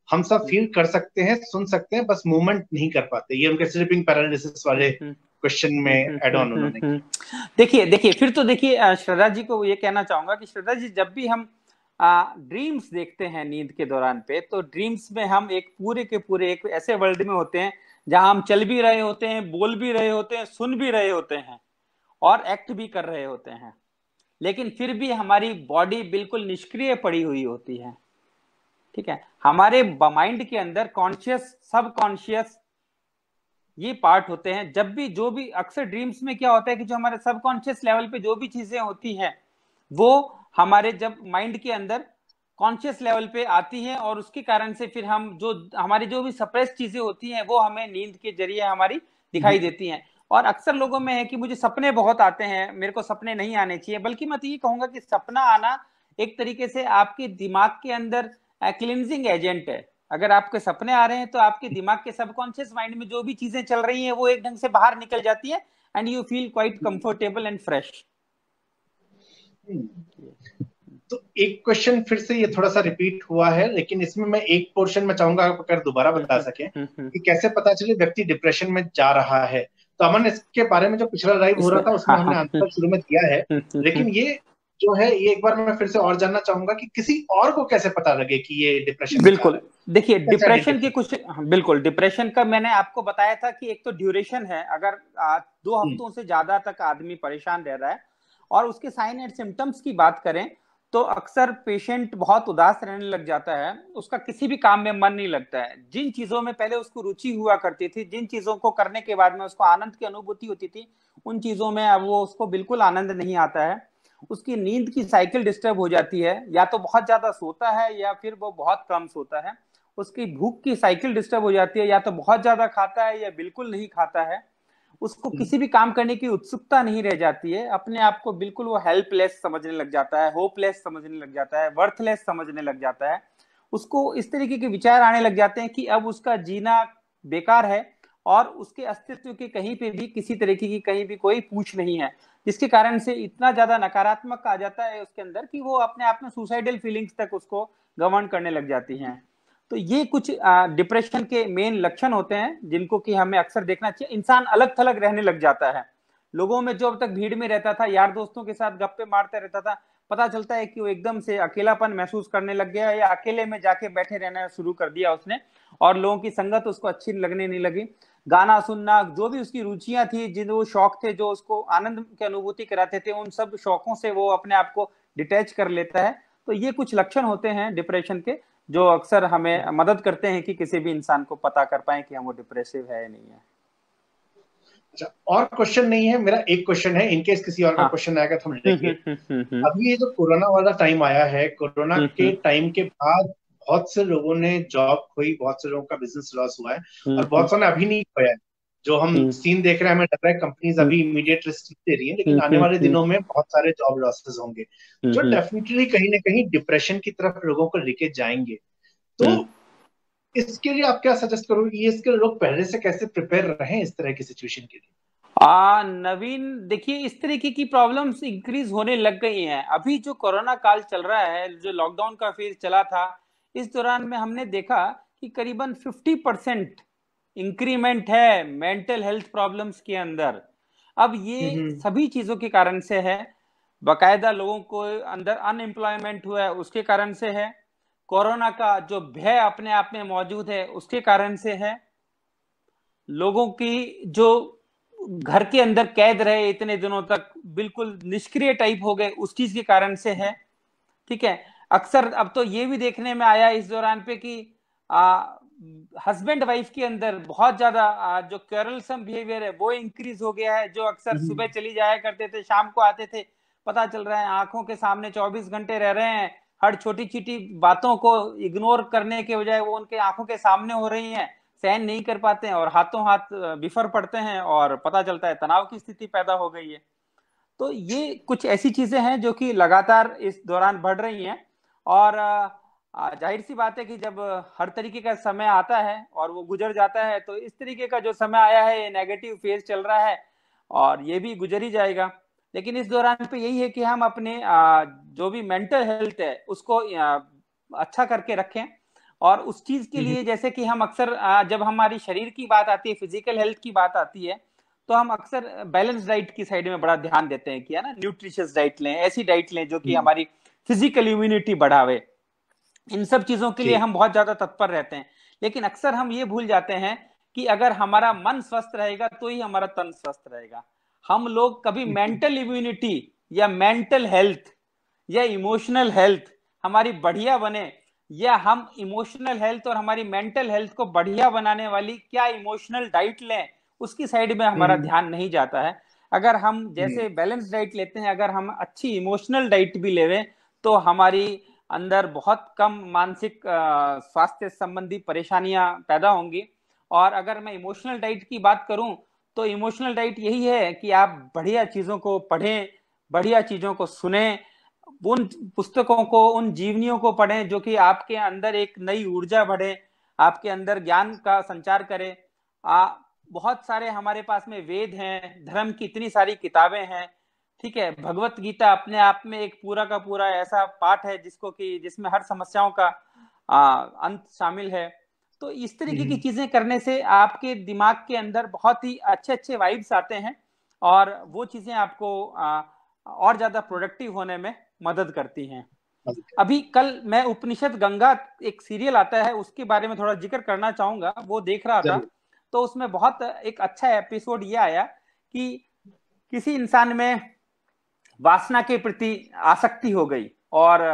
हम सब फील कर सकते हैं, सुन सकते हैं, बस मूवमेंट नहीं कर पाते। ये उनके स्लीपिंग पैरालिसिस वाले क्वेश्चन में एड ऑन उन्होंने। देखिए फिर तो देखिए श्रद्धा जी को ये कहना चाहूंगा कि श्रद्धा जी जब भी हम ड्रीम्स देखते हैं नींद के दौरान पे, तो ड्रीम्स में हम एक पूरे के पूरे एक ऐसे वर्ल्ड में होते हैं जहां हम चल भी रहे होते हैं, बोल भी रहे होते हैं, सुन भी रहे होते हैं और एक्ट भी कर रहे होते हैं, लेकिन फिर भी हमारी बॉडी बिल्कुल निष्क्रिय पड़ी हुई होती है। ठीक है, हमारे माइंड के अंदर कॉन्शियस, सब कॉन्शियस ये पार्ट होते हैं। जब भी जो भी अक्सर ड्रीम्स में क्या होता है कि जो हमारे सबकॉन्शियस लेवल पे जो भी चीजें होती हैं वो हमारे जब माइंड के अंदर कॉन्शियस लेवल पे आती हैं और उसके कारण से फिर हम जो हमारी जो भी सप्रेस चीजें होती हैं वो हमें नींद के जरिए हमारी दिखाई देती हैं। और अक्सर लोगों में है कि मुझे सपने बहुत आते हैं, मेरे को सपने नहीं आने चाहिए, बल्कि मैं तो ये कहूंगा कि सपना आना एक तरीके से आपके दिमाग के अंदर क्लींजिंग एजेंट है। अगर आपके सपने आ रहे हैं तो आपके दिमाग के सबकॉन्शियस माइंड में जो भी चीजें चल रही हैं वो एक ढंग से बाहर निकल जाती है and you feel quite comfortable and fresh. तो एक क्वेश्चन फिर से ये थोड़ा सा रिपीट हुआ है, लेकिन इसमें मैं एक पोर्शन में चाहूंगा आप अगर दोबारा बता सकें कि कैसे पता चले व्यक्ति डिप्रेशन में जा रहा है। तो अमन, इसके बारे में जो पिछला लाइव हो रहा था उसमें हमने आंसर शुरू में दिया है, लेकिन ये जो है ये एक बार मैं फिर से और जानना चाहूंगा कि किसी और को कैसे पता लगे कि ये डिप्रेशन। बिल्कुल, देखिए डिप्रेशन के कुछ, बिल्कुल डिप्रेशन का मैंने आपको बताया था कि एक तो ड्यूरेशन है, अगर 2 हफ्तों से ज्यादा तक आदमी परेशान रह रहा है। और उसके साइन एंड सिम्टम्स की बात करें तो अक्सर पेशेंट बहुत उदास रहने लग जाता है, उसका किसी भी काम में मन नहीं लगता है। जिन चीजों में पहले उसको रुचि हुआ करती थी, जिन चीजों को करने के बाद में उसको आनंद की अनुभूति होती थी, उन चीजों में अब वो उसको बिल्कुल आनंद नहीं आता है। उसकी नींद की साइकिल डिस्टर्ब हो जाती है, या तो बहुत ज्यादा सोता है या फिर वो बहुत कम सोता है। उसकी भूख की साइकिल डिस्टर्ब हो जाती है, या तो बहुत ज्यादा खाता है या बिल्कुल नहीं खाता है। उसको किसी भी काम करने की उत्सुकता नहीं रह जाती है, अपने आप को बिल्कुल वो हेल्पलेस समझने लग जाता है, होपलेस समझने लग जाता है, वर्थलेस समझने लग जाता है। उसको इस तरीके के विचार आने लग जाते हैं कि अब उसका जीना बेकार है और उसके अस्तित्व के कहीं पे भी किसी तरीके की कहीं भी कोई पूछ नहीं है, जिसके कारण से इतना ज्यादा नकारात्मक आ जाता है उसके अंदर कि वो अपने आप में सुसाइडल फीलिंग्स तक उसको गवर्न करने लग जाती हैं। तो ये कुछ डिप्रेशन के मेन लक्षण होते हैं जिनको कि हमें अक्सर देखना चाहिए। इंसान अलग थलग रहने लग जाता है, लोगों में जो अब तक भीड़ में रहता था, यार दोस्तों के साथ गप्पे मारता रहता था, पता चलता है कि वो एकदम से अकेलापन महसूस करने लग गया, या अकेले में जाके बैठे रहना शुरू कर दिया उसने और लोगों की संगत उसको अच्छी लगने नहीं लगी। गाना सुनना, जो भी उसकी रुचियां थी, जिन वो शौक थे जो उसको आनंद की अनुभूति कराते थे, उन सब शौकों से वो अपने आप को डिटैच कर लेता है। तो ये कुछ लक्षण होते हैं डिप्रेशन के जो अक्सर हमें मदद करते हैं कि किसी भी इंसान को पता कर पाए कि हम वो डिप्रेसिव है या नहीं है। अच्छा, और क्वेश्चन नहीं है, मेरा एक क्वेश्चन है, इनकेस किसी और का क्वेश्चन आएगा तो हम लेंगे। अभी ये जो कोरोना वाला टाइम आया है, कोरोना के टाइम के बाद बहुत से लोगों ने जॉब खोई, बहुत से लोगों का बिजनेस लॉस हुआ है और बहुत से ने अभी नहीं खोया है। जो हम सीन देख रहे हैं, हमें लग रहा है कंपनीज अभी इमीडिएट रिस्क दे रही है, लेकिन आने वाले दिनों में बहुत सारे जॉब लॉसेस होंगे जो डेफिनेटली कहीं ना कहीं डिप्रेशन की तरफ लोगों को लेके जाएंगे। तो इसके लिए आप क्या सजेस्ट करोगे, ये इसके लोग पहले से कैसे प्रिपेयर रहे इस तरह की सिचुएशन के लिए? नवीन, देखिए इस तरीके की प्रॉब्लम्स इंक्रीज होने लग गई हैं। अभी जो कोरोना काल चल रहा है, जो लॉकडाउन का फेज चला था, इस दौरान में हमने देखा कि करीबन 50% इंक्रीमेंट है मेंटल हेल्थ प्रॉब्लम्स के अंदर। अब ये सभी चीजों के कारण से है, बाकायदा लोगों को अंदर अनएम्प्लॉयमेंट हुआ है उसके कारण से है, कोरोना का जो भय अपने आप में मौजूद है उसके कारण से है, लोगों की जो घर के अंदर कैद रहे इतने दिनों तक, बिल्कुल निष्क्रिय टाइप हो गए, उस चीज के कारण से है। ठीक है, अक्सर अब तो ये भी देखने में आया इस दौरान पे कि हस्बैंड वाइफ के अंदर बहुत ज्यादा जो क्वेरलसम बिहेवियर है वो इंक्रीज हो गया है। जो अक्सर सुबह चली जाया करते थे, शाम को आते थे, पता चल रहा है आंखों के सामने 24 घंटे रह रहे हैं, हर छोटी छोटी बातों को इग्नोर करने के बजाय वो उनके आंखों के सामने हो रही हैं, सहन नहीं कर पाते हैं और हाथों हाथ बिफर पड़ते हैं और पता चलता है तनाव की स्थिति पैदा हो गई है। तो ये कुछ ऐसी चीजें हैं जो कि लगातार इस दौरान बढ़ रही हैं। और जाहिर सी बात है कि जब हर तरीके का समय आता है और वो गुजर जाता है, तो इस तरीके का जो समय आया है ये नेगेटिव फेज चल रहा है और ये भी गुजर ही जाएगा। लेकिन इस दौरान पे यही है कि हम अपने जो भी मेंटल हेल्थ है उसको अच्छा करके रखें। और उस चीज के लिए जैसे कि हम अक्सर जब हमारी शरीर की बात आती है, फिजिकल हेल्थ की बात आती है, तो हम अक्सर बैलेंस डाइट की साइड में बड़ा ध्यान देते हैं कि है ना, न्यूट्रिशियस डाइट लें, ऐसी डाइट लें जो कि हमारी फिजिकल इम्यूनिटी बढ़ावे। इन सब चीजों के लिए हम बहुत ज्यादा तत्पर रहते हैं। लेकिन अक्सर हम ये भूल जाते हैं कि अगर हमारा मन स्वस्थ रहेगा तो ही हमारा तन स्वस्थ रहेगा। हम लोग कभी मेंटल इम्यूनिटी या मेंटल हेल्थ या इमोशनल हेल्थ हमारी बढ़िया बने, या हम इमोशनल हेल्थ और हमारी मेंटल हेल्थ को बढ़िया बनाने वाली क्या इमोशनल डाइट लें, उसकी साइड में हमारा ध्यान नहीं जाता है। अगर हम जैसे बैलेंस डाइट लेते हैं, अगर हम अच्छी इमोशनल डाइट भी लेवें तो हमारी अंदर बहुत कम मानसिक स्वास्थ्य संबंधी परेशानियां पैदा होंगी। और अगर मैं इमोशनल डाइट की बात करूं तो इमोशनल डाइट यही है कि आप बढ़िया चीजों को पढ़ें, बढ़िया चीजों को सुनें, उन पुस्तकों को, उन जीवनियों को पढ़ें जो कि आपके अंदर एक नई ऊर्जा बढ़े, आपके अंदर ज्ञान का संचार करे। बहुत सारे हमारे पास में वेद हैं, धर्म की इतनी सारी किताबें हैं। ठीक है, भगवत गीता अपने आप में एक पूरा का पूरा ऐसा पाठ है जिसमें हर समस्याओं का अंत शामिल है। तो इस तरीके की चीजें करने से आपके दिमाग के अंदर बहुत ही अच्छे अच्छे वाइब्स आते हैं और वो चीजें आपको और ज्यादा प्रोडक्टिव होने में मदद करती हैं। अभी कल मैं उपनिषद गंगा एक सीरियल आता है उसके बारे में थोड़ा जिक्र करना चाहूंगा, वो देख रहा था। तो उसमें बहुत एक अच्छा एपिसोड ये आया कि किसी इंसान में वासना के प्रति आसक्ति हो गई और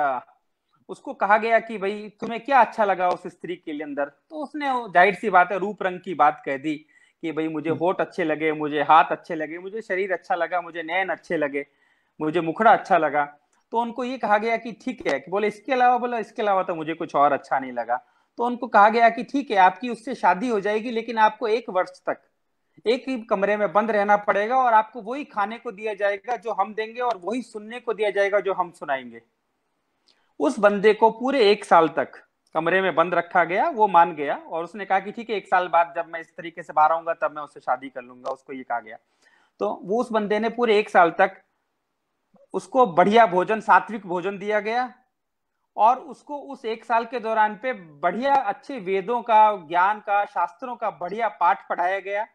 उसको कहा गया कि भाई तुम्हें क्या अच्छा लगा उस स्त्री के अंदर। तो उसने जाहिर सी बात है रूप रंग की बात कह दी कि भाई मुझे होठ अच्छे लगे, मुझे हाथ अच्छे लगे, मुझे शरीर अच्छा लगा, मुझे नैन अच्छे लगे, मुझे मुखड़ा अच्छा लगा। तो उनको ये कहा गया कि ठीक है, कि बोले इसके अलावा, बोला इसके अलावा तो मुझे कुछ और अच्छा नहीं लगा। तो उनको कहा गया कि ठीक है, आपकी उससे शादी हो जाएगी लेकिन आपको 1 वर्ष तक एक ही कमरे में बंद रहना पड़ेगा और आपको वही खाने को दिया जाएगा जो हम देंगे और वही सुनने को दिया जाएगा जो हम सुनाएंगे। उस बंदे को पूरे 1 साल तक कमरे में बंद रखा गया, वो मान गया और उसने कहा कि ठीक है, 1 साल बाद जब मैं इस तरीके से बाहर आऊंगा तब मैं उससे शादी कर लूंगा, उसको ये कहा गया। तो वो उस बंदे ने पूरे 1 साल तक उसको बढ़िया भोजन, सात्विक भोजन दिया गया और उसको उस 1 साल के दौरान पे बढ़िया अच्छे वेदों का, ज्ञान का, शास्त्रों का बढ़िया पाठ पढ़ाया गया।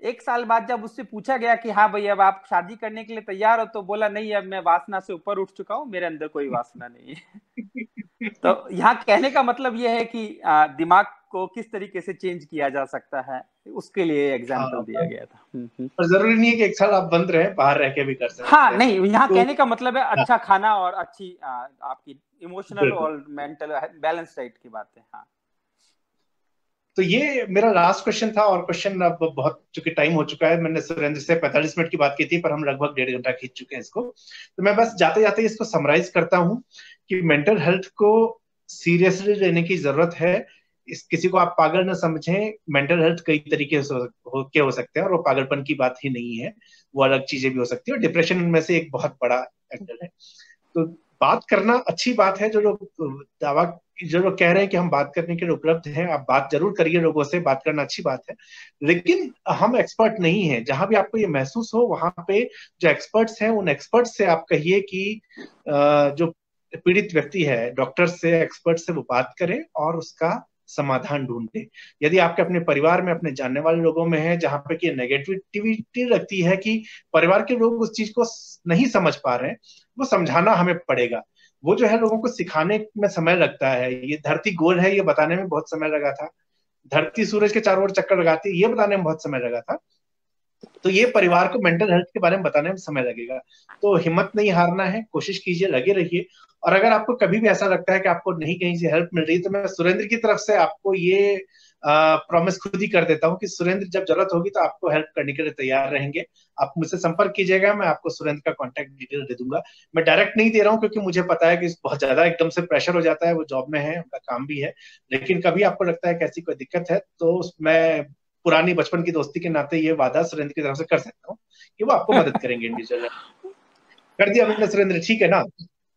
1 साल बाद जब उससे पूछा गया कि हाँ भाई अब आप शादी करने के लिए तैयार हो, तो बोला नहीं, अब मैं वासना से ऊपर उठ चुका हूँ, मेरे अंदर कोई वासना नहीं है। तो यहाँ कहने का मतलब यह है कि दिमाग को किस तरीके से चेंज किया जा सकता है, उसके लिए एग्जाम्पल दिया गया था। पर जरूरी नहीं है कि 1 साल आप बंद रहे, बाहर रह के भी कर सकते हैं। हाँ नहीं, यहाँ कहने का मतलब है अच्छा खाना और अच्छी आपकी इमोशनल और मेंटल बैलेंस डाइट की बात है। हाँ, तो ये मेरा लास्ट क्वेश्चन था और क्वेश्चन अब बहुत, चूंकि टाइम हो चुका है, मैंने सुरेंद्र से 45 मिनट की बात की थी पर हम लगभग 1.5 घंटा खींच चुके हैं इसको। तो मैं बस जाते जाते इसको समराइज करता हूँ कि मेंटल हेल्थ को सीरियसली लेने की जरूरत है। किसी को आप पागल न समझें, मेंटल हेल्थ कई तरीके से हो सकते हैं और वो पागलपन की बात ही नहीं है, वो अलग चीजें भी हो सकती है और डिप्रेशन में से एक बहुत बड़ा एंगल है। तो बात करना अच्छी बात है, जो लोग कह रहे हैं कि हम बात करने के लिए उपलब्ध हैं, आप बात जरूर करिए, लोगों से बात करना अच्छी बात है। लेकिन हम एक्सपर्ट नहीं हैं। जहां भी आपको ये महसूस हो वहां पे जो एक्सपर्ट्स हैं उन एक्सपर्ट्स से आप कहिए कि जो पीड़ित व्यक्ति है, डॉक्टर से, एक्सपर्ट से वो बात करें और उसका समाधान ढूंढे। यदि आपके अपने परिवार में, अपने जानने वाले लोगों में है जहां पे कि नेगेटिविटी लगती है कि परिवार के लोग उस चीज को नहीं समझ पा रहे हैं, वो समझाना हमें पड़ेगा। वो जो है लोगों को सिखाने में समय लगता है। ये धरती गोल है ये बताने में बहुत समय लगा था, धरती सूरज के चारों ओर चक्कर लगाती है ये बताने में बहुत समय लगा था, तो ये परिवार को मेंटल हेल्थ के बारे में बताने में समय लगेगा। तो हिम्मत नहीं हारना है, कोशिश कीजिए, लगे रहिए। और अगर आपको कभी भी ऐसा लगता है कि आपको नहीं कहीं से हेल्प मिल रही, तो मैं सुरेंद्र की तरफ से आपको ये प्रॉमिस खुद ही कर देता हूँ कि सुरेंद्र जब जरूरत होगी तो आपको हेल्प करने के लिए तैयार रहेंगे। आप मुझसे संपर्क कीजिएगा, मैं आपको सुरेंद्र का कॉन्टेक्ट डिटेल दे दूंगा। मैं डायरेक्ट नहीं दे रहा हूँ क्योंकि मुझे पता है कि बहुत ज्यादा एकदम से प्रेशर हो जाता है, वो जॉब में है, उनका काम भी है। लेकिन कभी आपको लगता है कि ऐसी कोई दिक्कत है तो मैं पुरानी बचपन की दोस्ती के नाते ये वादा सुरेंद्र की तरफ से कर सकता हूँ कि वो आपको मदद करेंगे इंडिविजुअल। कर दिया मैंने सुरेंद्र, ठीक है ना?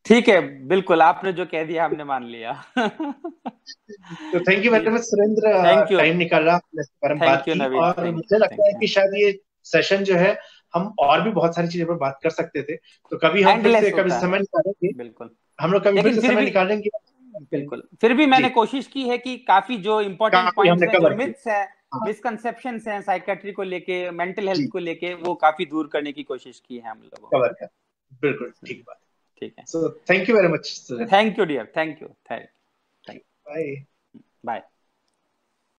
ठीक है, बिल्कुल, आपने जो कह दिया हमने मान लिया। तो thank you very much Surendra, thank you, time निकाला, हमने इसके बारे में बात थैंक यू की। नवीन, और थैंक मुझे यू, लगता थैंक है यू। कि शायद ये सेशन जो है हम और भी बहुत सारी चीजों पर बात कर सकते थे, तो कभी हम फिर से एंडलेस कभी होता है, समय निकालेंगे, बिल्कुल। हम लोग कभी फिर लेकिन से फिर समय भी, निकालेंगे। बिल्कुल, फिर भी मैंने जी, कोशिश की है कि काफी जो इंपॉर्टेंट काफी पॉइंट्स हमने हैं, जो कवर मिथ्स किया। है, हाँ मिसकंसेप्शंस हैं साइकेट्री को लेके, मेंटल हेल्थ जी, को लेके, वो काफी दूर करने की कोशिश की है हम लोगों कवर कर, बिल्कुल ने। ठीक बात। ठीक है, so thank you very much Surendra, thank you dear, thank you, thank, bye. Bye.